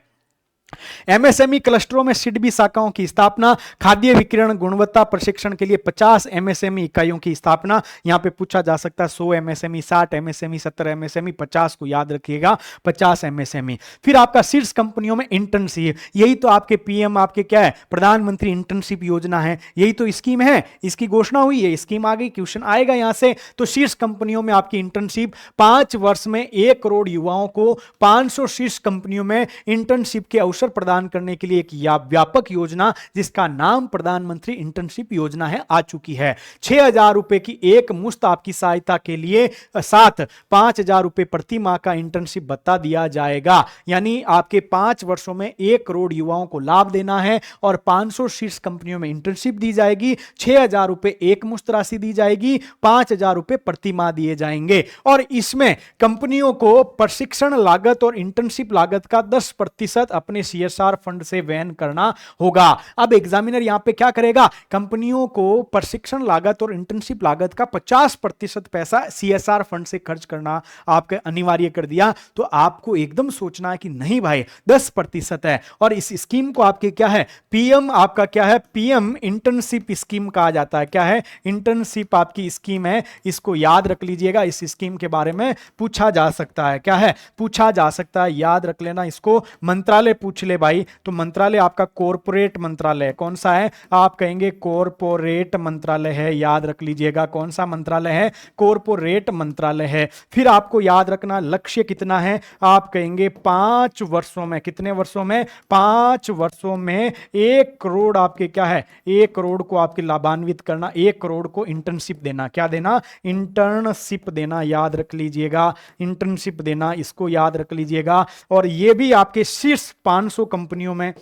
एमएसएमई क्लस्टरों में सिडबी शाखाओं की स्थापना, खाद्य विकिरण गुणवत्ता प्रशिक्षण के लिए 50 एमएसएमई इकाइयों की स्थापना। यहां पे पूछा जा सकता है 100 एमएसएमई, 60 एमएसएमई, 70 एमएसएमई, 50 को याद रखिएगा, 50 एमएसएमई। फिर आपका शीर्ष कंपनियों में इंटर्नशिप, यही तो आपके पीएम आपके क्या है, प्रधानमंत्री इंटर्नशिप योजना है, यही तो स्कीम है, इसकी घोषणा हुई है, स्कीम आ गई, क्वेश्चन आएगा यहां से। तो शीर्ष कंपनियों में आपकी इंटर्नशिप 5 वर्ष में 1 करोड़ युवाओं को 500 शीर्ष कंपनियों में इंटर्नशिप के अवसर अवसर प्रदान करने के लिए एक व्यापक योजना जिसका नाम प्रधानमंत्री इंटर्नशिप योजना है आ चुकी है। 6,000 रुपए की एक मुश्त आपकी सहायता के लिए साथ 5,000 रुपए प्रति माह का इंटर्नशिप भत्ता दिया जाएगा। यानी आपके 5 वर्षों में 1 करोड़ युवाओं को लाभ देना है और 500 शीर्ष कंपनियों में इंटर्नशिप दी जाएगी। 6,000 रुपए एक मुश्त राशि दी जाएगी, 5,000 रुपए प्रति माह दिए जाएंगे और इसमें कंपनियों को प्रशिक्षण लागत और इंटर्नशिप लागत का 10% अपने CSR फंड से वहन करना होगा। अब एग्जामिनर यहां पे क्या करेगा, कंपनियों को प्रशिक्षण लागत और इंटर्नशिप लागत का 50% पैसा CSR फंड से खर्च करना आपके अनिवार्य कर दिया। तो आपको एकदम सोचना है कि नहीं भाई 10% है और इस स्कीम को आपके क्या है, पीएम आपका क्या है, पीएम इंटर्नशिप स्कीम कहा जाता है। क्या है, इंटर्नशिप आपकी स्कीम है, इसको याद रख लीजिएगा। इस स्कीम के बारे में पूछा जा सकता है, क्या है, पूछा जा सकता है, याद रख लेना इसको। मंत्रालय पूछ ले भाई, तो मंत्रालय आपका कॉर्पोरेट मंत्रालय कौन सा है, आप कहेंगे कॉर्पोरेट मंत्रालय है, याद रख लीजिएगा। कौन सा मंत्रालय है, कॉर्पोरेट मंत्रालय है। फिर आपको याद रखना लक्ष्य कितना है, आप कहेंगे 5 वर्षों में, कितने वर्षों में, 5 वर्षों में 1 करोड़ आपके क्या है, 1 करोड़ को आपके लाभान्वित करना, 1 करोड़ को इंटर्नशिप देना। क्या देना, इंटर्नशिप देना, याद रख लीजिएगा, इंटर्नशिप देना, इसको याद रख लीजिएगा। और ये भी आपके शीर्ष 500 कंपनियों में,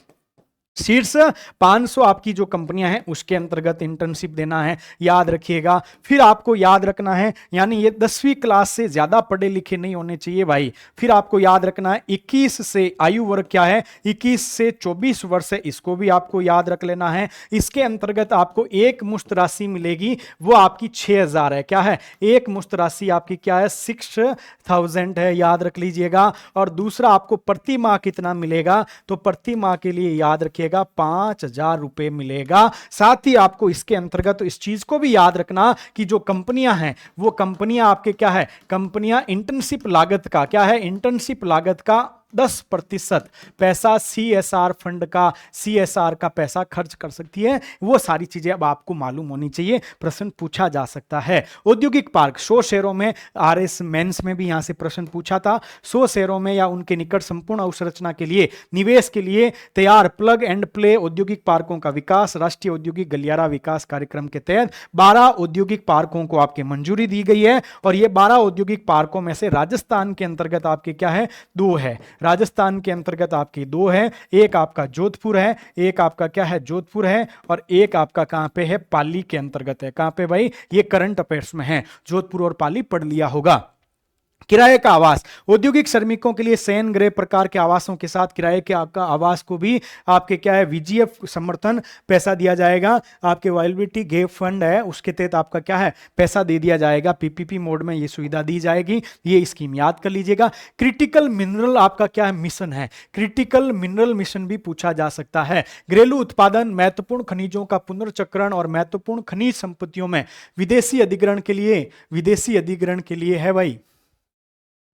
शीर्ष 500 आपकी जो कंपनियां हैं उसके अंतर्गत इंटर्नशिप देना है, याद रखिएगा। फिर आपको याद रखना है, यानी ये 10वीं क्लास से ज्यादा पढ़े लिखे नहीं होने चाहिए भाई। फिर आपको याद रखना है 21 से, आयु वर्ग क्या है, 21 से 24 वर्ष है, इसको भी आपको याद रख लेना है। इसके अंतर्गत आपको एक मुश्त राशि मिलेगी, वो आपकी 6,000 है। क्या है, एक मुश्त राशि आपकी क्या है, 6,000 है, याद रख लीजिएगा। और दूसरा आपको प्रति माह कितना मिलेगा, तो प्रति माह के लिए याद रखिएगा 5,000 रुपए मिलेगा। साथ ही आपको इसके अंतर्गत इस चीज को भी याद रखना कि जो कंपनियां हैं वो कंपनियां आपके क्या है, कंपनियां इंटर्नशिप लागत का क्या है, इंटर्नशिप लागत का 10% पैसा CSR फंड का, CSR का पैसा खर्च कर सकती है। वो सारी चीजें अब आपको मालूम होनी चाहिए, प्रश्न पूछा जा सकता है। औद्योगिक पार्क 100 शहरों में, RS मेंस में भी यहां से प्रश्न पूछा था। 100 शहरों में या उनके निकट संपूर्ण अवसंरचना के लिए निवेश के लिए तैयार प्लग एंड प्ले औद्योगिक पार्कों का विकास राष्ट्रीय औद्योगिक गलियारा विकास कार्यक्रम के तहत 12 औद्योगिक पार्कों को आपके मंजूरी दी गई है। और ये 12 औद्योगिक पार्कों में से राजस्थान के अंतर्गत आपके क्या है, 2 है। राजस्थान के अंतर्गत आपके 2 है, एक आपका जोधपुर है, एक आपका क्या है, जोधपुर है, और एक आपका कहां पे है, पाली के अंतर्गत है। कहां पे भाई, ये करंट अफेयर्स में है, जोधपुर और पाली पढ़ लिया होगा। किराए का आवास औद्योगिक श्रमिकों के लिए शयन गृह प्रकार के आवासों के साथ किराए के आपका आवास को भी आपके क्या है, VGF समर्थन पैसा दिया जाएगा। आपके वायबिलिटी गैप फंड है उसके तहत आपका क्या है, पैसा दे दिया जाएगा। PPP मोड में ये सुविधा दी जाएगी, ये स्कीम याद कर लीजिएगा। क्रिटिकल मिनरल आपका क्या है, मिशन है, क्रिटिकल मिनरल मिशन भी पूछा जा सकता है। घरेलू उत्पादन महत्वपूर्ण खनिजों का पुनर्चक्रण और महत्वपूर्ण खनिज संपत्तियों में विदेशी अधिग्रहण के लिए, विदेशी अधिग्रहण के लिए है भाई,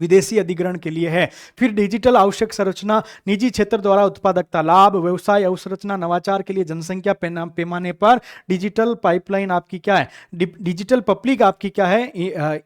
विदेशी अधिग्रहण के लिए है। फिर डिजिटल आवश्यक संरचना निजी क्षेत्र द्वारा उत्पादकता लाभ, व्यवसाय अवसंरचना नवाचार के लिए जनसंख्या पैमाने पर डिजिटल पाइपलाइन आपकी क्या है, डिजिटल पब्लिक आपकी क्या है,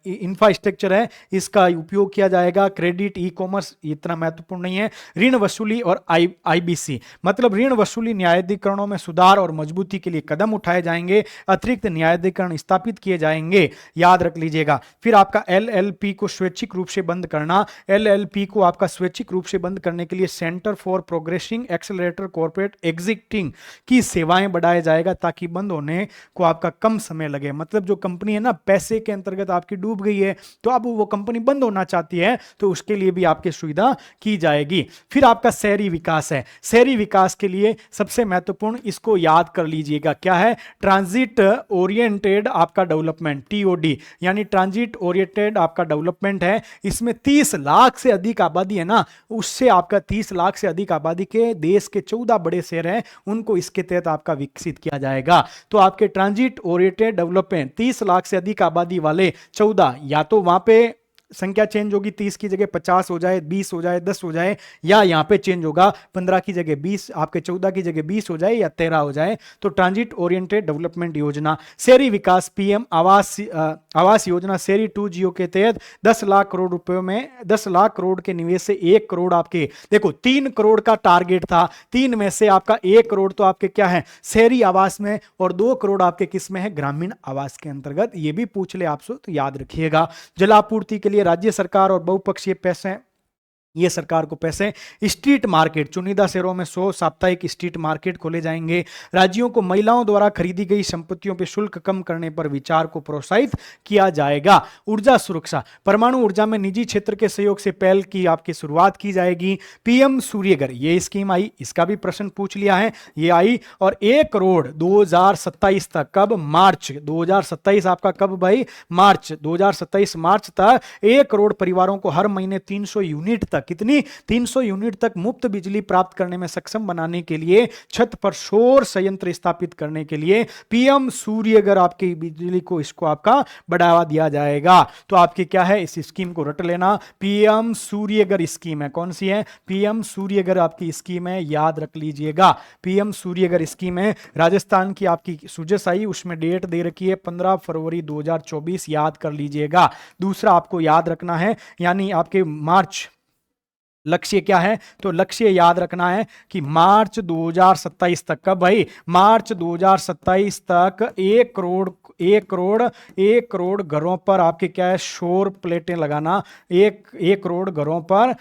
इंफ्रास्ट्रक्चर है, इसका उपयोग किया जाएगा। क्रेडिट ई कॉमर्स इतना महत्वपूर्ण नहीं है। ऋण वसूली और IBC मतलब ऋण वसूली न्यायाधिकरणों में सुधार और मजबूती के लिए कदम उठाए जाएंगे, अतिरिक्त न्यायाधिकरण स्थापित किए जाएंगे, याद रख लीजिएगा। फिर आपका LLP को स्वैच्छिक रूप से बंद करना, LLP को आपका स्वैच्छिक रूप से बंद करने के लिए centre for progressing accelerator corporate exiting की सेवाएं बढ़ाया जाएगा ताकि बंद होने को आपका कम समय लगे। मतलब जो कंपनी है ना पैसे के अंतर्गत आपकी डूब गई है तो अब वो कंपनी बंद होना चाहती है तो उसके लिए भी आपकी सुविधा की जाएगी। फिर आपका शहरी विकास है, शहरी विकास के लिए सबसे महत्वपूर्ण इसको याद कर लीजिएगा, क्या है, ट्रांजिट ओरिएंटेड आपका डेवलपमेंट, TOD यानी ट्रांजिट ओरिएंटेड आपका डेवलपमेंट है। इसमें 30 लाख से अधिक आबादी है ना, उससे आपका 30 लाख से अधिक आबादी के देश के 14 बड़े शहर हैं उनको इसके तहत आपका विकसित किया जाएगा। तो आपके ट्रांजिट ओरिएंटेड डेवलपमेंट 30 लाख से अधिक आबादी वाले 14 या तो वहां पे संख्या चेंज होगी, 30 की जगह 50 हो जाए, 20 हो जाए, 10 हो जाए, या यहाँ पे चेंज होगा 15 की जगह 20, आपके 14 की जगह 20 हो जाए या 13 हो जाए। तो ट्रांजिट ओरिएंटेड डेवलपमेंट योजना, शहरी विकास पीएम आवास योजना शहरी 2 के तहत 10 लाख करोड़ रुपए में 10 लाख करोड़ के निवेश से 1 करोड़ आपके, देखो 3 करोड़ का टारगेट था, 3 में से आपका 1 करोड़ तो आपके क्या है, शहरी आवास में, और 2 करोड़ आपके किस में है, ग्रामीण आवास के अंतर्गत। ये भी पूछ ले आपसे तो याद रखिएगा। जलापूर्ति के लिए राज्य सरकार और बहुपक्षीय पैसे, ये सरकार को पैसे। स्ट्रीट मार्केट, चुनिंदा शहरों में 100 साप्ताहिक स्ट्रीट मार्केट खोले जाएंगे। राज्यों को महिलाओं द्वारा खरीदी गई संपत्तियों पर शुल्क कम करने पर विचार को प्रोत्साहित किया जाएगा। ऊर्जा सुरक्षा, परमाणु ऊर्जा में निजी क्षेत्र के सहयोग से पहल की आपकी शुरुआत की जाएगी। पीएम सूर्यघर, ये स्कीम आई, इसका भी प्रश्न पूछ लिया है, ये आई। और 1 करोड़ 2027 तक, कब, मार्च 2027 आपका कब भाई, मार्च 2027 मार्च तक 1 करोड़ परिवारों को हर महीने 300 यूनिट तक, कितनी, 300 यूनिट तक मुफ्त बिजली प्राप्त करने में सक्षम बनाने के लिए छत पर सौर संयंत्र स्थापित करने के लिए पीएम सूर्यघर आपकी बिजली को, इसको आपका बढ़ावा दिया जाएगा। तो आपके क्या है, इस स्कीम को रट लेना, पीएम सूर्यघर स्कीम है। कौन सी है, पीएम सूर्यघर आपकी स्कीम है, याद रख लीजिएगा। पीएम सूर्यघर स्कीम है। राजस्थान की आपकी सुजस आई, उसमें डेट दे रखी है 15 फरवरी 2024, याद कर लीजिएगा। दूसरा आपको याद रखना है, यानी आपके मार्च, लक्ष्य क्या है, तो लक्ष्य याद रखना है कि मार्च 2027 तक, कब भाई, मार्च 2027 तक 1 करोड़ घरों पर आपके क्या है, सौर प्लेटें लगाना, 1 करोड़ घरों पर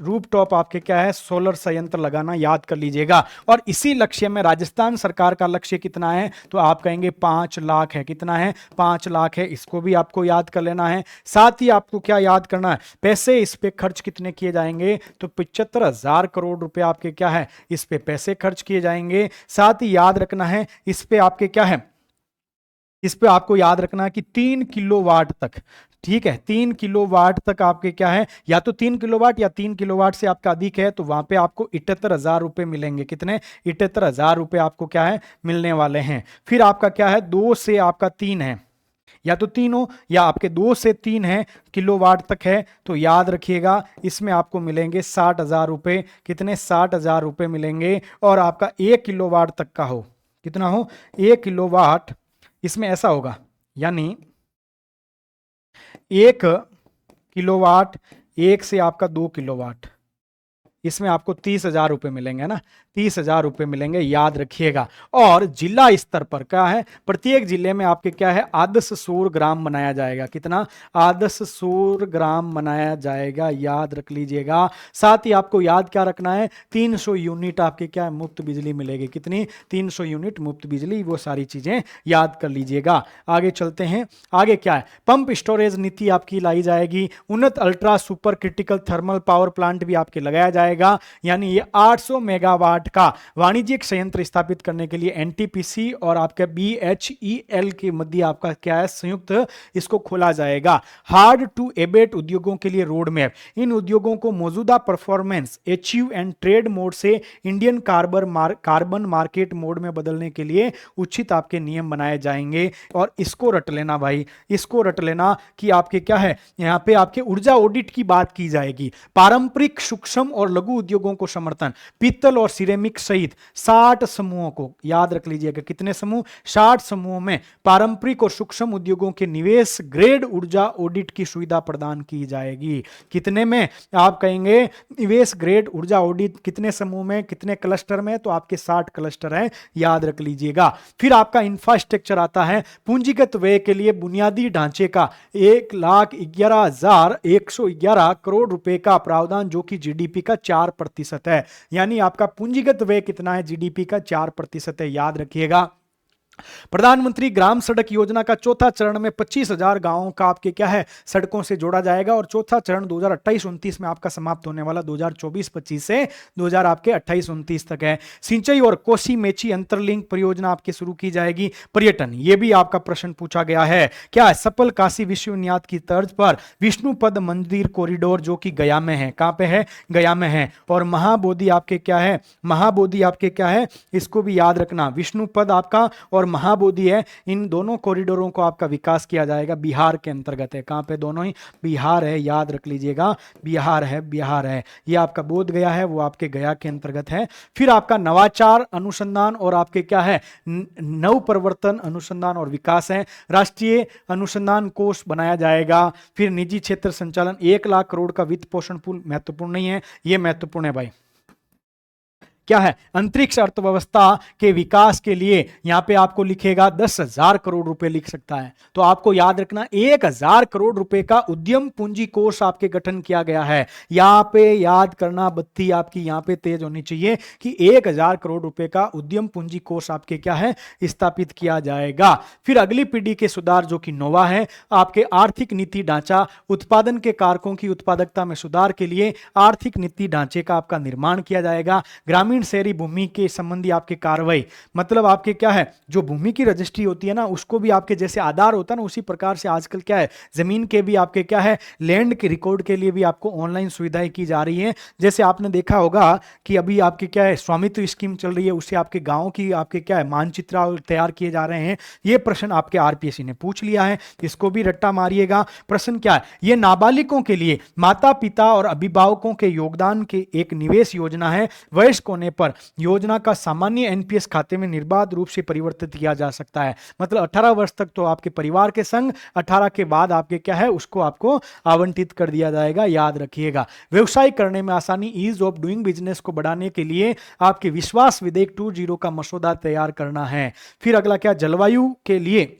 रूफटॉप आपके क्या है, सोलर संयंत्र लगाना, याद कर लीजिएगा। और इसी लक्ष्य में राजस्थान सरकार का लक्ष्य कितना है, तो आप कहेंगे 5 लाख है। कितना है, 5 लाख है, इसको भी आपको याद कर लेना है। साथ ही आपको क्या याद करना है, पैसे इस पे खर्च कितने किए जाएंगे, तो 75,000 करोड़ रुपए आपके क्या है, इस पे पैसे खर्च किए जाएंगे। साथ ही याद रखना है, इस पे आपके क्या है, इस पे आपको याद रखना है कि 3 किलोवाट तक, ठीक है, 3 किलोवाट तक आपके क्या है, या तो 3 किलोवाट या 3 किलोवाट से आपका अधिक है, तो वहां पे आपको 78,000 रुपए मिलेंगे। कितने, 78,000 रुपए आपको क्या है, मिलने वाले हैं। फिर आपका क्या है, 2 से आपका 3 है, या तो 3 हो या आपके 2 से 3 है, किलोवाट तक है, तो याद रखिएगा इसमें आपको मिलेंगे 60,000 रुपए। कितने, 60,000 रुपए मिलेंगे। और आपका 1 किलोवाट तक का हो, कितना हो, 1 किलोवाट, इसमें ऐसा होगा, यानी 1 किलोवाट, 1 से आपका 2 किलोवाट, इसमें आपको 30,000 रुपए मिलेंगे ना, 30,000 रुपए मिलेंगे, याद रखिएगा। और जिला स्तर पर क्या है, प्रत्येक जिले में आपके क्या है, आदर्श सौर ग्राम बनाया जाएगा। कितना, आदर्श सौर ग्राम बनाया जाएगा, याद रख लीजिएगा। साथ ही आपको याद क्या रखना है, 300 यूनिट आपके क्या है, मुफ्त बिजली मिलेगी। कितनी, 300 यूनिट मुफ्त बिजली, वो सारी चीजें याद कर लीजिएगा। आगे चलते हैं, आगे क्या है, पंप स्टोरेज नीति आपकी लाई जाएगी। उन्नत ultra super critical thermal power plant भी आपके लगाया जाएगा, यानी ये 800 मेगावाट का वाणिज्यिक संयंत्र स्थापित करने के लिए एनटीपीसी और आपके बीएचईएल के मध्य आपका क्या है, संयुक्त इसको खोला जाएगा। हार्ड टू एबेट उद्योगों के लिए रोड मैप, इन उद्योगों को मौजूदा performance achieve and trade mode से इंडियन कार्बन मार्केट मोड में बदलने के लिए उचित आपके नियम बनाए जाएंगे। और इसको रट लेना भाई, इसको रट लेना कि आपके क्या है, यहां पे आपके ऊर्जा ऑडिट की बात की जाएगी। पारंपरिक सूक्ष्म और लघु उद्योगों को समर्थन, पीतल और सिरेमिक सहित 60 समूहों को, याद रख लीजिएगा, कितने समूह, 60 समूहों में पारंपरिक और सूक्ष्म उद्योगों के निवेश ग्रेड ऊर्जा ऑडिट की सुविधा प्रदान की जाएगी। कितने में, आप कहेंगे निवेश ग्रेड ऊर्जा ऑडिट कितने समूह में, कितने क्लस्टर में, तो आपके 60 क्लस्टर है, याद रख लीजिएगा। फिर आपका इंफ्रास्ट्रक्चर आता है, पूंजीगत व्यय के लिए बुनियादी ढांचे का 1,11,111 करोड़ रुपए का प्रावधान, जो कि जीडीपी का 4% है। यानी आपका पूंजीगत व्यय कितना है, जीडीपी का 4% है, याद रखिएगा। प्रधानमंत्री ग्राम सड़क योजना का चौथा चरण में 25,000 गांवों का आपके क्या है, सड़कों से जोड़ा जाएगा। और चौथा चरण 2028-29 में आपका समाप्त होने वाला, 2024-25 से 2028-29 तक है। सिंचाई और कोसी मेची अंतरलिंक परियोजना आपकी शुरू की जाएगी। पर्यटन, ये भी आपका प्रश्न पूछा गया है, क्या है, सफल काशी विश्वविख्यात की तर्ज पर विष्णुपद मंदिर कॉरिडोर, जो कि गया में है, कहां पे है, गया में है। और महाबोधि आपके क्या है, महाबोधि आपके क्या है, इसको भी याद रखना, विष्णुपद आपका और महाबोधि है, इन दोनों कॉरिडोरों को आपका विकास किया जाएगा, बिहार के अंतर्गत है। कहां पे? दोनों ही बिहार है, याद रख लीजिएगा, बिहार है, बिहार है। ये आपका बोध गया है, वो आपके गया के अंतर्गत है। फिर आपका नवाचार अनुसंधान और आपके क्या है, नव प्रवर्तन अनुसंधान और विकास है। राष्ट्रीय अनुसंधान कोष बनाया जाएगा। फिर निजी क्षेत्र संचालन, 1 लाख करोड़ का वित्त पोषण पूल, महत्वपूर्ण नहीं है, ये महत्वपूर्ण है भाई। क्या है? अंतरिक्ष अर्थव्यवस्था के विकास के लिए यहां पे आपको लिखेगा 10,000 करोड़ रुपए लिख सकता है। तो आपको याद रखना 1,000 करोड़ रुपए का उद्यम पूंजी कोष आपके गठन किया गया है। यहां पे याद करना, बत्ती आपकी यहां पे तेज होनी चाहिए कि 1,000 करोड़ रुपए का उद्यम पूंजी कोष आपके क्या है, स्थापित किया जाएगा। फिर अगली पीढ़ी के सुधार जो कि नोवा है, आपके आर्थिक नीति ढांचा, उत्पादन के कारकों की उत्पादकता में सुधार के लिए आर्थिक नीति ढांचे का आपका निर्माण किया जाएगा। ग्रामीण शहरी भूमि के संबंधी आपके कार्रवाई, मतलब आपके क्या है, जो भूमि की रजिस्ट्री होती है ना, उसको भी आपके जैसे आधार होता है ना, उसी प्रकार से आजकल क्या है, जमीन के भी आपके क्या है, लैंड के रिकॉर्ड के लिए भी आपको ऑनलाइन सुविधाएं की जा रही हैं। जैसे आपने देखा होगा कि अभी आपके क्या है, स्वामित्व स्कीम चल रही है, उससे आपके गांव की आपके क्या है, मानचित्र तैयार किए जा रहे हैं। ये प्रश्न आपके आरपीएससी ने पूछ लिया है, इसको भी रट्टा मारिएगा। प्रश्न क्या है, ये नाबालिगों के लिए माता पिता और अभिभावकों के योगदान के एक निवेश योजना है। वयस्क होने पर योजना का सामान्य एनपीएस खाते में निर्बाध रूप से परिवर्तित किया जा सकता है। मतलब 18 वर्ष तक तो आपके परिवार के संग, 18 के बाद आपके क्या है, उसको आपको आवंटित कर दिया जाएगा, याद रखिएगा। व्यवसाय करने में आसानी, ईज ऑफ डूइंग बिजनेस को बढ़ाने के लिए आपके विश्वास विधेयक 20 का मसौदा तैयार करना है। फिर अगला क्या, जलवायु के लिए,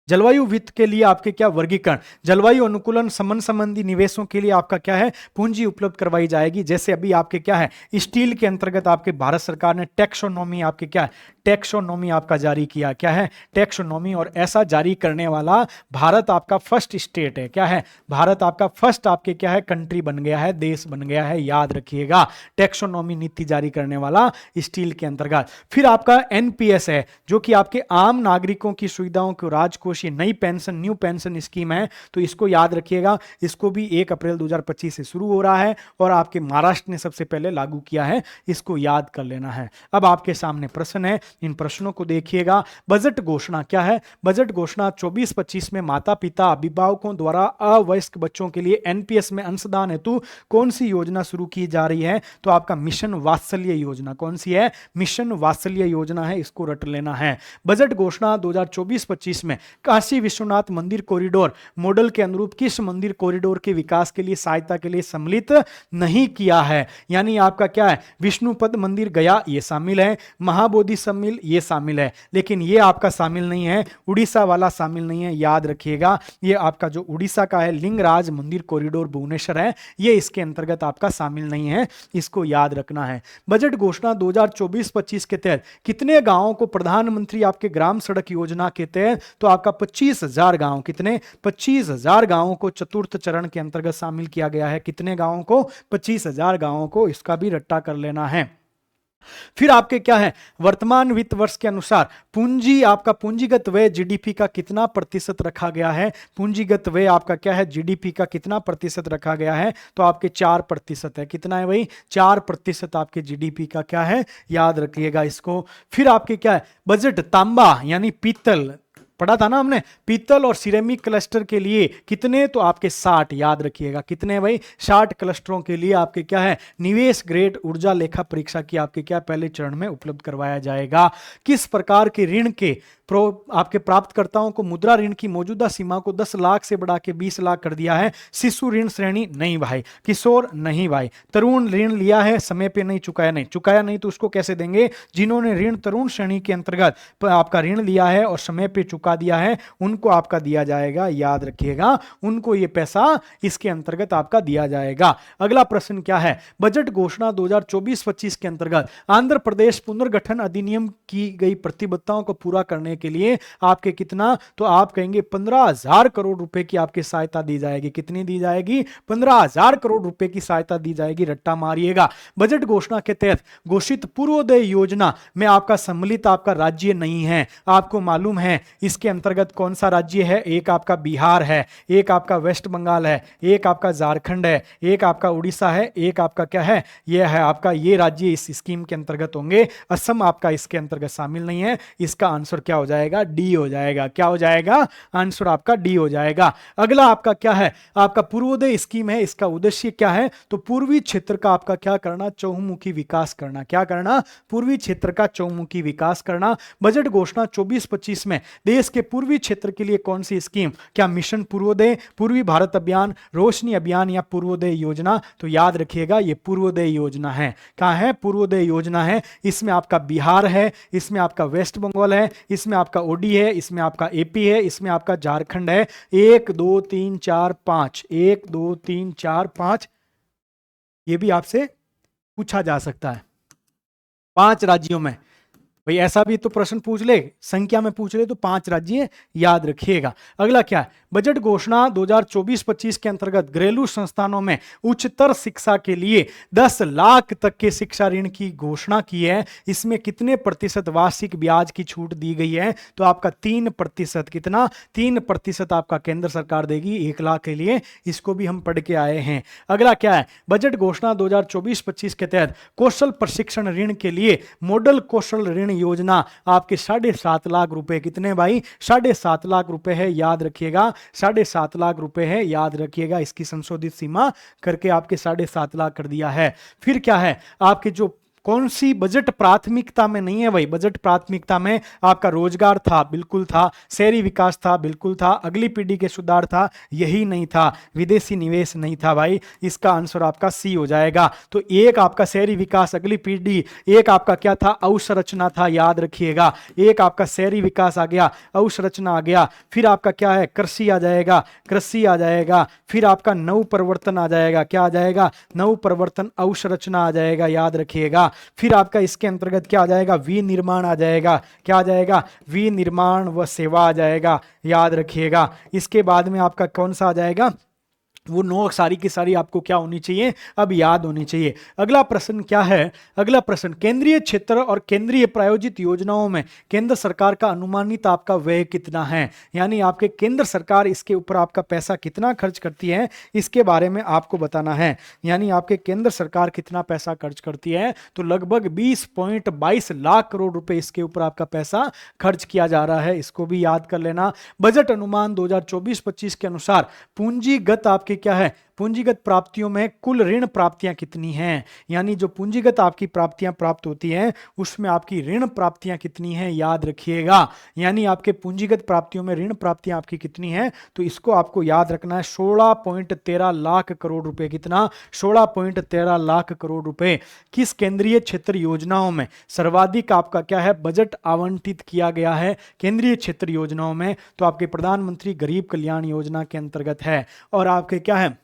जलवायु वित्त के लिए आपके क्या वर्गीकरण, जलवायु अनुकूलन संबंधी निवेशों के लिए आपका क्या है, पूंजी उपलब्ध करवाई जाएगी। जैसे अभी आपके क्या है, स्टील के अंतर्गत आपके भारत सरकार ने टैक्सोनॉमी आपके क्या है, टैक्सोनॉमी आपका जारी किया। क्या है? टैक्सोनॉमी। और ऐसा जारी करने वाला भारत आपका फर्स्ट स्टेट है। क्या है? भारत आपका फर्स्ट आपके क्या है, कंट्री बन गया है, देश बन गया है, याद रखिएगा। टैक्सोनॉमी नीति जारी करने वाला स्टील के अंतर्गत। फिर आपका एनपीएस है, जो कि आपके आम नागरिकों की सुविधाओं को राजकोषीय नई पेंशन, न्यू पेंशन स्कीम है, तो इसको याद रखिएगा। इसको भी 1 अप्रैल 2025 से शुरू हो रहा है और आपके महाराष्ट्र ने सबसे पहले लागू किया है, इसको याद कर लेना है। अब आपके सामने प्रश्न है, इन प्रश्नों को देखिएगा। बजट घोषणा क्या है? बजट घोषणा 24-25 में माता पिता अभिभावकों द्वारा अवयस्क बच्चों के लिए एनपीएस में अंशदान हेतु कौन सी योजना शुरू की जा रही है? तो आपका मिशन वात्सल्य योजना। कौन सी है? मिशन वात्सल्य योजना है, इसको रट लेना है। बजट घोषणा 2024-25 में काशी विश्वनाथ मंदिर कॉरिडोर मॉडल के अनुरूप किस मंदिर कॉरिडोर के विकास के लिए सहायता के लिए सम्मिलित नहीं किया है? यानी आपका क्या है, विष्णुपद मंदिर गया ये शामिल है, महाबोधि सम्मिल ये शामिल है, लेकिन ये आपका शामिल नहीं है, उड़ीसा वाला शामिल नहीं है, याद रखिएगा। ये आपका जो उड़ीसा का है लिंगराज मंदिर कॉरिडोर भुवनेश्वर है, ये इसके अंतर्गत आपका शामिल नहीं है, इसको याद रखना है। बजट घोषणा 2024-25 के तहत कितने गांवों को प्रधानमंत्री आपके ग्राम सड़क योजना के तहत, तो आपका 25,000 गांव, कितने? 25,000 गांवों को चतुर्थ चरण के अंतर्गत शामिल किया गया है। कितने गांवों को? 25,000 गांवों को, इसका भी रट्टा कर लेना है। फिर आपके क्या है, वर्तमान वित्त वर्ष के अनुसार पूंजी, आपका पूंजीगत व्यय जीडीपी का कितना प्रतिशत रखा गया है? पूंजीगत व्यय आपका क्या है, जीडीपी का कितना प्रतिशत रखा गया है? तो आपके 4% है। कितना है भाई? 4% आपके जीडीपी का क्या है, याद रखिएगा इसको। फिर आपके क्या है, बजट तांबा यानी पीतल, पढ़ा था ना हमने, पीतल और सिरेमिक क्लस्टर के लिए कितने? तो आपके 60, याद रखिएगा। कितने भाई? 60 क्लस्टरों के लिए आपके क्या है, निवेश ग्रेड ऊर्जा लेखा परीक्षा की आपके क्या पहले चरण में उपलब्ध करवाया जाएगा। किस प्रकार के ऋण के आपके प्राप्तकर्ताओं को मुद्रा ऋण की मौजूदा सीमा को 10 लाख से बढ़ा के 20 लाख कर दिया है? शिशु ऋण श्रेणी नहीं भाई, किशोर नहीं भाई, तरुण ऋण लिया है समय पे नहीं चुकाया, नहीं चुकाया नहीं तो उसको कैसे देंगे? जिन्होंने ऋण तरुण श्रेणी के अंतर्गत आपका ऋण लिया है और समय पे चुका दिया है, उनको आपका दिया जाएगा, याद रखिएगा, उनको ये पैसा इसके अंतर्गत आपका दिया जाएगा। अगला प्रश्न क्या है, बजट घोषणा 2024-25 के अंतर्गत आंध्र प्रदेश पुनर्गठन अधिनियम की गई प्रतिबद्धताओं को पूरा करने के लिए आपके कितना? तो आप कहेंगे 15,000 करोड़ रुपए की आपकी सहायता दी जाएगी। कितनी दी जाएगी? 15,000 करोड़ रुपए की सहायता दी जाएगी, रट्टा मारिएगा। बजट घोषणा के तहत घोषित पूर्वोदय योजना में आपका सम्मिलित आपका राज्य नहीं है, आपको मालूम है। इसके उसके अंतर्गत कौन सा राज्य है? एक आपका बिहार है, एक आपका वेस्ट बंगाल है, एक आपका झारखंड है, एक आपका उड़ीसा है, एक आपका क्या है, ये है आपका, ये राज्य इस स्कीम के अंतर्गत होंगे। असम आपका इसके अंतर्गत शामिल नहीं है। इसका आंसर क्या हो जाएगा? डी हो जाएगा। क्या हो जाएगा? आंसर आपका डी हो जाएगा। अगला आपका क्या है? आपका पूर्वोदय स्कीम है। इसका उद्देश्य क्या है? तो पूर्वी क्षेत्र का आपका क्या करना? चहुमुखी विकास करना। क्या करना? पूर्वी क्षेत्र का चहुमुखी विकास करना। बजट घोषणा 24-25 में देश के पूर्वी क्षेत्र के लिए कौन सी स्कीम? क्या मिशन पूर्वोदय, पूर्वी भारत अभियान, रोशनी अभियान या पूर्वोदय योजना? तो याद रखिएगा ये पूर्वोदय योजना है। कहां है? पूर्वोदय योजना है। इसमें आपका बिहार है, इसमें आपका वेस्ट बंगाल है, इसमें आपका ओडी है, इसमें आपका एपी है, इसमें आपका झारखंड है। 1 2 3 4 5, 1 2 3 4 5, ये भी आपसे पूछा जा सकता है। 5 राज्यों में भाई ऐसा भी तो प्रश्न पूछ ले, संख्या में पूछ ले तो 5 राज्य याद रखिएगा। अगला क्या है? बजट घोषणा 2024-25 के अंतर्गत घरेलू संस्थानों में उच्चतर शिक्षा के लिए 10 लाख तक के शिक्षा ऋण की घोषणा की है। इसमें कितने प्रतिशत वार्षिक ब्याज की छूट दी गई है? तो आपका 3%। कितना? 3% आपका केंद्र सरकार देगी 1 लाख के लिए। इसको भी हम पढ़ के आए हैं। अगला क्या है? बजट घोषणा 2024-25 के तहत कौशल प्रशिक्षण ऋण के लिए मॉडल कौशल ऋण योजना आपके 7.5 लाख रुपए। कितने भाई? 7.5 लाख रुपए है, याद रखिएगा। 7.5 लाख रुपए है, याद रखिएगा। इसकी संशोधित सीमा करके आपके 7.5 लाख कर दिया है। फिर क्या है? आपके जो कौन सी बजट प्राथमिकता में नहीं है भाई? बजट प्राथमिकता में आपका रोजगार था, बिल्कुल था। शहरी विकास था, बिल्कुल था। अगली पीढ़ी के सुधार था, यही नहीं था। विदेशी निवेश नहीं था भाई। इसका आंसर आपका सी हो जाएगा। तो एक आपका शहरी विकास, अगली पीढ़ी, एक आपका क्या था? अवसंरचना था, याद रखिएगा। एक आपका शहरी विकास आ गया, अवसंरचना आ गया। फिर आपका क्या है? कृषि आ जाएगा, कृषि आ जाएगा। फिर आपका नव परिवर्तन आ जाएगा। क्या आ जाएगा? नव परिवर्तन, अवसंरचना आ जाएगा, याद रखिएगा। फिर आपका इसके अंतर्गत क्या आ जाएगा? विनिर्माण आ जाएगा। क्या आ जाएगा? विनिर्माण व सेवा आ जाएगा, याद रखिएगा। इसके बाद में आपका कौन सा आ जाएगा? वो 9 सारी की सारी आपको क्या होनी चाहिए? अब याद होनी चाहिए। अगला प्रश्न क्या है? अगला प्रश्न, केंद्रीय क्षेत्र और केंद्रीय प्रायोजित योजनाओं में केंद्र सरकार का अनुमानित आपका व्यय कितना है? यानी आपके केंद्र सरकार इसके ऊपर आपका पैसा कितना खर्च करती है, इसके बारे में आपको बताना है। यानी आपके केंद्र सरकार कितना पैसा खर्च करती है? तो लगभग 20.22 लाख करोड़ रुपए इसके ऊपर आपका पैसा खर्च किया जा रहा है। इसको भी याद कर लेना। बजट अनुमान 2024-25 के अनुसार पूंजीगत आपके क्या है? पूंजीगत प्राप्तियों में कुल ऋण प्राप्तियां कितनी हैं? यानी जो पूंजीगत आपकी प्राप्तियां प्राप्त होती हैं उसमें आपकी ऋण प्राप्तियां कितनी हैं, याद रखिएगा। यानी आपके पूंजीगत प्राप्तियों में ऋण प्राप्तियां आपकी कितनी हैं? तो इसको आपको याद रखना है, 16.13 लाख करोड़ रुपए। कितना? 16.13 लाख करोड़ रुपए। किस केंद्रीय क्षेत्र योजनाओं में सर्वाधिक आपका क्या है? बजट आवंटित किया गया है केंद्रीय क्षेत्र योजनाओं में? तो आपके प्रधानमंत्री गरीब कल्याण योजना के अंतर्गत है। और आपके क्या है?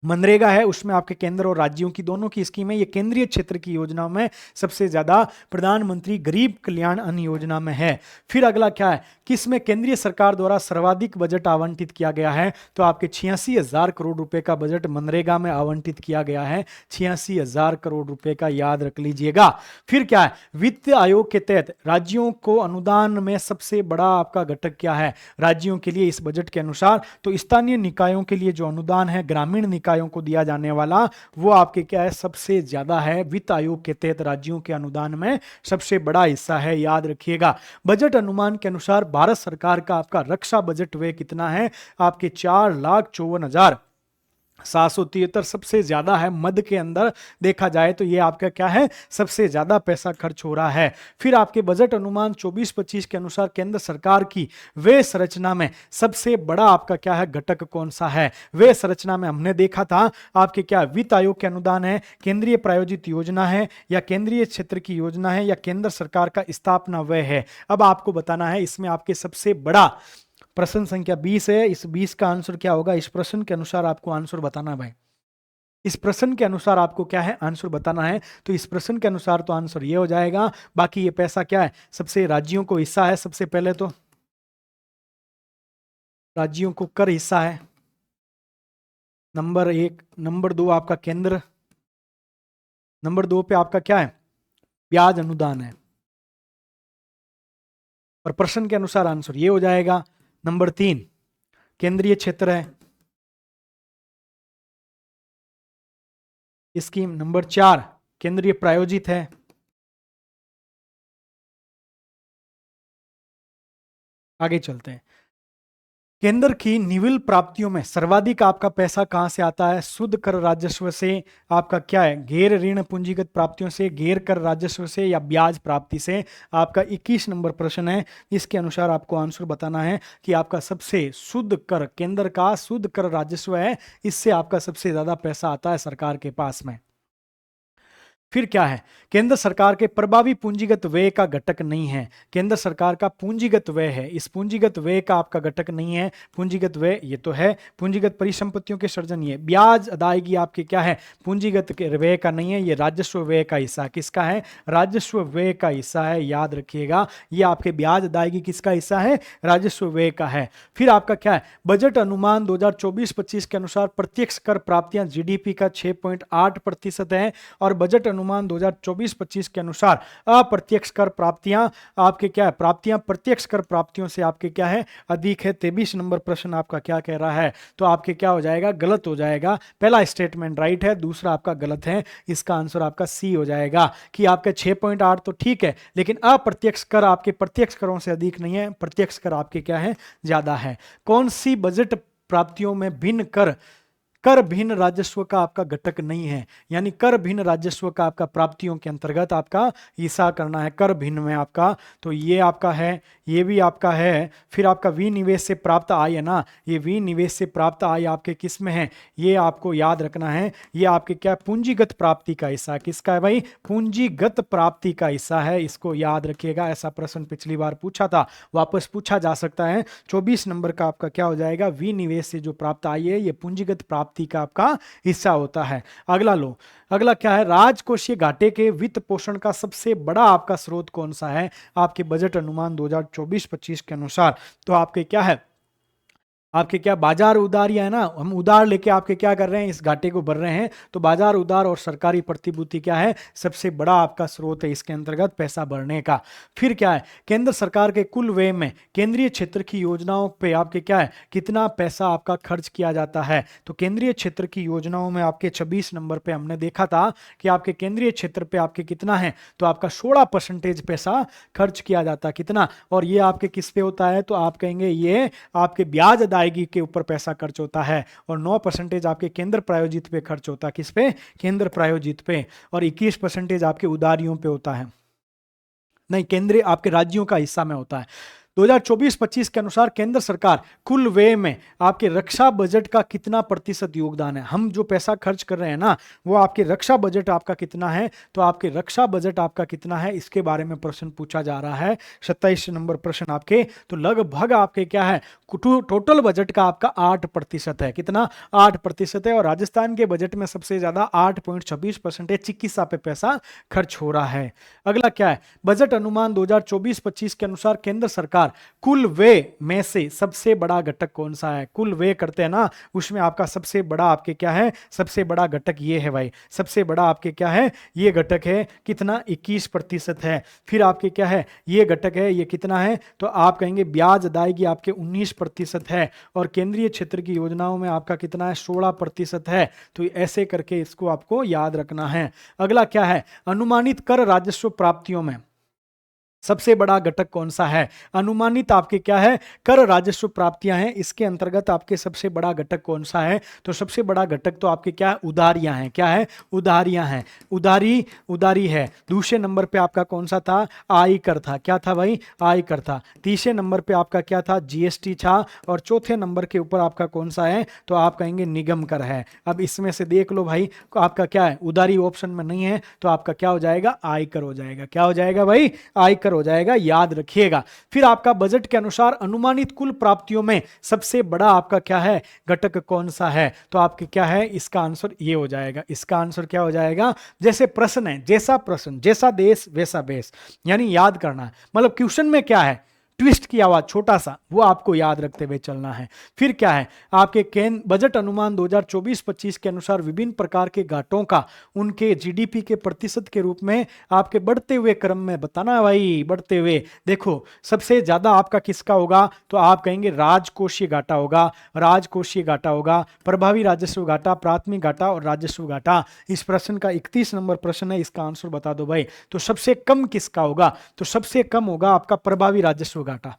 मनरेगा है, उसमें आपके केंद्र और राज्यों की दोनों की स्कीम है। ये केंद्रीय क्षेत्र की योजनाओं में सबसे ज्यादा प्रधानमंत्री गरीब कल्याण अन्न योजना में है। फिर अगला क्या है? किसमें केंद्रीय सरकार द्वारा सर्वाधिक बजट आवंटित किया गया है? तो आपके 86,000 करोड़ रुपए का बजट मनरेगा में आवंटित किया गया है। 86,000 करोड़ रुपए का, याद रख लीजिएगा। फिर क्या है? वित्त आयोग के तहत राज्यों को अनुदान में सबसे बड़ा आपका घटक क्या है राज्यों के लिए इस बजट के अनुसार? तो स्थानीय निकायों के लिए जो अनुदान है, ग्रामीण निकायों को दिया जाने वाला, वो आपके क्या है? सबसे ज्यादा है। वित्त आयोग के तहत राज्यों के अनुदान में सबसे बड़ा हिस्सा है, याद रखिएगा। बजट अनुमान के अनुसार भारत सरकार का आपका रक्षा बजट व्यय कितना है? आपके 4,54,773 सबसे ज्यादा है। मध्य के अंदर देखा जाए तो ये आपका क्या है? सबसे ज्यादा पैसा खर्च हो रहा है। फिर आपके बजट अनुमान 24-25 के अनुसार केंद्र सरकार की व्यय संरचना में सबसे बड़ा आपका क्या है? घटक कौन सा है? व्यय संरचना में हमने देखा था आपके क्या? वित्त आयोग के अनुदान है, केंद्रीय प्रायोजित योजना है, या केंद्रीय क्षेत्र की योजना है, या केंद्र सरकार का स्थापना व्यय है। अब आपको बताना है इसमें आपके सबसे बड़ा, प्रश्न संख्या 20 है। इस 20 का आंसर क्या होगा? इस प्रश्न के अनुसार आपको आंसर बताना है भाई। इस प्रश्न के अनुसार आपको क्या है? आंसर बताना है। तो इस प्रश्न के अनुसार तो आंसर ये हो जाएगा। बाकी ये पैसा क्या है? सबसे राज्यों को हिस्सा है। सबसे पहले तो राज्यों को कर हिस्सा है, नंबर 1। नंबर 2 आपका केंद्र, नंबर 2 पे आपका क्या है? ब्याज अनुदान है। और प्रश्न के अनुसार आंसर ये हो जाएगा। नंबर 3 केंद्रीय क्षेत्र है। स्कीम नंबर 4 केंद्रीय प्रायोजित है। आगे चलते हैं। केंद्र की निविल प्राप्तियों में सर्वाधिक आपका पैसा कहां से आता है? शुद्ध कर राजस्व से, आपका क्या है, गैर ऋण पूंजीगत प्राप्तियों से, गैर कर राजस्व से, या ब्याज प्राप्ति से? आपका 21 नंबर प्रश्न है। इसके अनुसार आपको आंसर बताना है कि आपका सबसे शुद्ध कर, केंद्र का शुद्ध कर राजस्व है, इससे आपका सबसे ज्यादा पैसा आता है सरकार के पास में। फिर क्या है? केंद्र सरकार के प्रभावी पूंजीगत व्यय का घटक नहीं है। केंद्र सरकार का पूंजीगत व्यय है, इस पूंजीगत व्यय का आपका घटक नहीं है। पूंजीगत व्यय ये तो है, पूंजीगत परिसंपत्तियों के सृजन, ये ब्याज अदायगी आपके क्या है, पूंजीगत के व्यय का नहीं है, ये राजस्व व्यय का हिस्सा। किसका है? राजस्व व्यय का हिस्सा है, याद रखिएगा। ये आपके ब्याज अदायगी किसका हिस्सा है? राजस्व व्यय का है। फिर आपका क्या है? बजट अनुमान 2024-25 के अनुसार प्रत्यक्ष कर प्राप्तियां जीडीपी का 6.8% है, और बजट अनुमान 2024-25 के अनुसार अप्रत्यक्ष कर प्राप्तियां आपके क्या है? प्राप्तियां प्रत्यक्ष कर प्राप्तियों से आपके क्या है? अधिक है। 23 नंबर प्रश्न आपका क्या कह रहा है? तो आपके क्या हो जाएगा? गलत हो जाएगा। पहला स्टेटमेंट राइट है, दूसरा आपका गलत है। इसका आंसर आपका सी हो जाएगा कि आपके 6.8 तो ठीक है, लेकिन अप्रत्यक्ष कर आपके प्रत्यक्ष करों से अधिक नहीं है, प्रत्यक्ष कर आपके क्या है? ज्यादा है। कौन सी बजट प्राप्तियों में भिन्न कर भिन्न राजस्व का आपका घटक नहीं है? यानी कर भिन्न राजस्व का आपका प्राप्तियों के अंतर्गत आपका हिस्सा करना है कर भिन्न में आपका। तो ये आपका है, ये भी आपका है। फिर आपका विनिवेश से प्राप्त आय है ना, ये विनिवेश से प्राप्त आय आपके किस में है? ये आपको याद रखना है, ये आपके क्या? पूंजीगत प्राप्ति का हिस्सा। किसका है भाई? पूंजीगत प्राप्ति का हिस्सा है, इसको याद रखिएगा। ऐसा प्रश्न पिछली बार पूछा था, वापस पूछा जा सकता है। 24 नंबर का आपका क्या हो जाएगा? विनिवेश से जो प्राप्त आय है, ये पूंजीगत प्राप्ति का आपका हिस्सा होता है। अगला लो, अगला क्या है? राजकोषीय घाटे के वित्त पोषण का सबसे बड़ा आपका स्रोत कौन सा है आपके बजट अनुमान 2024-25 के अनुसार? तो आपके क्या है? आपके क्या बाजार उधारियां है ना, हम उधार लेके आपके क्या कर रहे हैं? इस घाटे को भर रहे हैं। तो बाजार उधार और सरकारी प्रतिभूति क्या है? सबसे बड़ा आपका स्रोत है इसके अंतर्गत पैसा भरने का। फिर क्या है? केंद्र सरकार के कुल व्यय में केंद्रीय क्षेत्र की योजनाओं पे आपके क्या है? कितना पैसा आपका खर्च किया जाता है? तो केंद्रीय क्षेत्र की योजनाओं में आपके 26 नंबर पे हमने देखा था कि आपके केंद्रीय क्षेत्र पे आपके कितना है? तो आपका 16% पैसा खर्च किया जाता है। कितना? और ये आपके किस पे होता है? तो आप कहेंगे ये आपके ब्याज अदायगी के ऊपर पैसा खर्च होता है, और 9% आपके केंद्र प्रायोजित पे खर्च होता है। किस पे? केंद्र प्रायोजित पे। और 21% आपके उधारियों पे होता है, नहीं केंद्रीय आपके राज्यों का हिस्सा में होता है। 2024-25 के अनुसार केंद्र सरकार कुल व्यय में आपके रक्षा बजट का कितना प्रतिशत योगदान है? हम जो पैसा खर्च कर रहे हैं ना, वो आपके रक्षा बजट आपका कितना है? तो आपके रक्षा बजट आपका कितना है, इसके बारे में प्रश्न पूछा जा रहा है। 27 नंबर प्रश्न आपके, तो लगभग आपके क्या है? टोटल बजट का आपका 8% है। कितना? 8% है। और राजस्थान के बजट में सबसे ज्यादा 8.26% चिकित्सा पे पैसा खर्च हो रहा है। अगला क्या है? बजट अनुमान 2024-25 के अनुसार केंद्र सरकार कुल व्यय में से सबसे बड़ा घटक कौन सा है? कुल व्यय करते हैं ना, उसमें आपका सबसे बड़ा आपके क्या है? सबसे बड़ा घटक ये है भाई, सबसे बड़ा आपके क्या है? ये घटक है। कितना? 21% है। फिर आपके क्या है? ये घटक है, ये कितना है? तो आप कहेंगे ब्याज अदायगी आपके 19% है, और केंद्रीय क्षेत्र की योजनाओं में आपका कितना है? 16% है। तो ऐसे करके इसको आपको याद रखना है। अगला क्या है? अनुमानित कर राजस्व प्राप्तियों में सबसे बड़ा घटक कौन सा है? अनुमानित आपके क्या है? कर राजस्व प्राप्तियां हैं, इसके अंतर्गत आपके सबसे बड़ा घटक कौन सा है? तो सबसे बड़ा घटक तो आपके क्या है? उधारियां हैं। क्या है? उधारियां हैं। उधारी है। दूसरे नंबर पे आपका कौन सा था? आयकर था। क्या था भाई? आयकर था। तीसरे नंबर पे आपका क्या था? जीएसटी था। और चौथे नंबर के ऊपर आपका कौन सा है? तो आप कहेंगे निगम कर है। अब इसमें से देख लो भाई, आपका क्या है? उधारी ऑप्शन में नहीं है, तो आपका क्या हो जाएगा? आयकर हो जाएगा। क्या हो जाएगा भाई? आयकर हो जाएगा, याद रखिएगा। फिर आपका बजट के अनुसार अनुमानित कुल प्राप्तियों में सबसे बड़ा आपका क्या है? घटक कौन सा है? तो आपके क्या है? इसका आंसर ये हो जाएगा। इसका आंसर क्या हो जाएगा? जैसे प्रश्न है, जैसा प्रश्न, जैसा देश वैसा बेस, यानी याद करना है। मतलब क्वेश्चन में क्या है? ट्विस्ट की आवाज छोटा सा, वो आपको याद रखते हुए चलना है। फिर क्या है, आपके बजट अनुमान 2024-25 के अनुसार विभिन्न प्रकार के घाटों का उनके जीडीपी के प्रतिशत के रूप में आपके बढ़ते हुए क्रम में बताना है भाई, बढ़ते हुए। देखो सबसे ज्यादा आपका किसका होगा, तो आप कहेंगे राजकोषीय घाटा होगा, राजकोषीय घाटा होगा, प्रभावी राजस्व घाटा, प्राथमिक घाटा और राजस्व घाटा। इस प्रश्न का 31 नंबर प्रश्न है, इसका आंसर बता दो भाई। तो सबसे कम किसका होगा, तो सबसे कम होगा आपका प्रभावी राजस्व घाटा,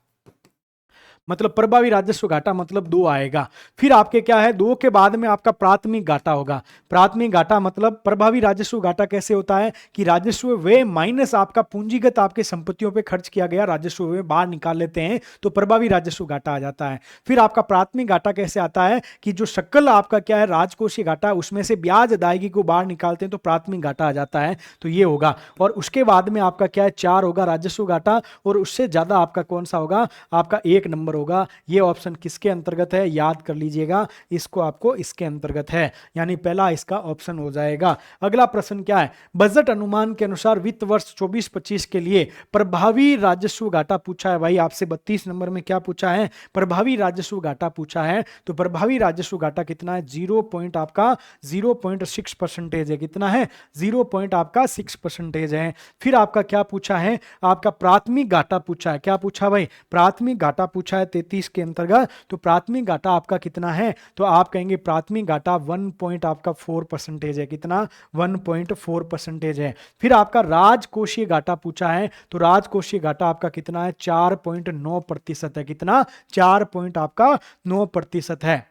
मतलब प्रभावी राजस्व घाटा मतलब 2 आएगा। फिर आपके क्या है, 2 के बाद में आपका प्राथमिक घाटा होगा। प्राथमिक घाटा मतलब प्रभावी राजस्व घाटा कैसे होता है कि राजस्व व्यय माइनस आपका पूंजीगत आपके संपत्तियों पे खर्च किया गया राजस्व व्यय बाहर निकाल लेते हैं तो प्रभावी राजस्व घाटा आ जाता है। फिर आपका प्राथमिक घाटा कैसे आता है कि जो शकल आपका क्या है राजकोषीय घाटा, उसमें से ब्याज अदायगी को बाहर निकालते हैं तो प्राथमिक घाटा आ जाता है, तो ये होगा। और उसके बाद में आपका क्या है 4 होगा राजस्व घाटा, और उससे ज्यादा आपका कौन सा होगा, आपका 1 नंबर होगा। ये ऑप्शन किसके अंतर्गत है, याद कर लीजिएगा, इसको आपको इसके अंतर्गत है, यानी पहला इसका ऑप्शन हो जाएगा। अगला प्रश्न क्या है, बजट अनुमान के अनुसार वित्त वर्ष 24-25 के लिए प्रभावी राजस्व घाटा पूछा है भाई आपसे। 32 नंबर में क्या पूछा है, प्रभावी राजस्व घाटा पूछा है। तो प्रभावी राजस्व घाटा कितना है, 0.6% है। कितना है, 0.6% है। फिर आपका क्या पूछा है, आपका प्राथमिक घाटा पूछा है। क्या पूछा भाई, प्राथमिक घाटा पूछा है 33 के अंतर्गत। तो प्राथमिक घाटा आपका कितना है, तो आप कहेंगे प्राथमिक घाटा 1.4% है। कितना, 1.4% है। फिर आपका राजकोषीय घाटा पूछा है, तो राजकोषीय घाटा आपका कितना है, 4.9% है। कितना, 4.9% है।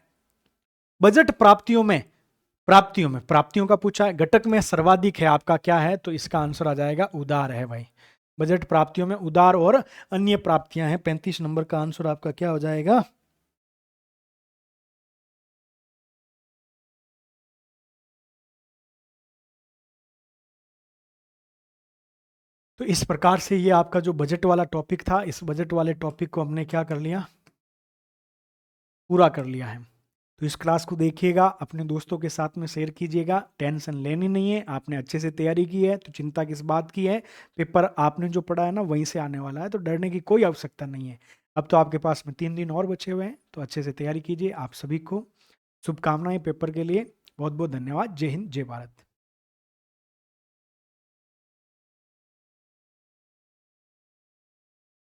बजट प्राप्तियों का पूछा है, घटक में सर्वाधिक है आपका क्या है, तो इसका आंसर आ जाएगा उदार है भाई। बजट प्राप्तियों में उदार और अन्य प्राप्तियां हैं। 35 नंबर का आंसर आपका क्या हो जाएगा, तो इस प्रकार से ये आपका जो बजट वाला टॉपिक था, इस बजट वाले टॉपिक को हमने क्या कर लिया, पूरा कर लिया है। तो इस क्लास को देखिएगा, अपने दोस्तों के साथ में शेयर कीजिएगा। टेंशन लेनी नहीं है, आपने अच्छे से तैयारी की है तो चिंता किस बात की है। पेपर आपने जो पढ़ा है ना वहीं से आने वाला है, तो डरने की कोई आवश्यकता नहीं है। अब तो आपके पास में 3 दिन और बचे हुए हैं, तो अच्छे से तैयारी कीजिए। आप सभी को शुभकामनाएं पेपर के लिए। बहुत बहुत धन्यवाद। जय हिंद, जय भारत।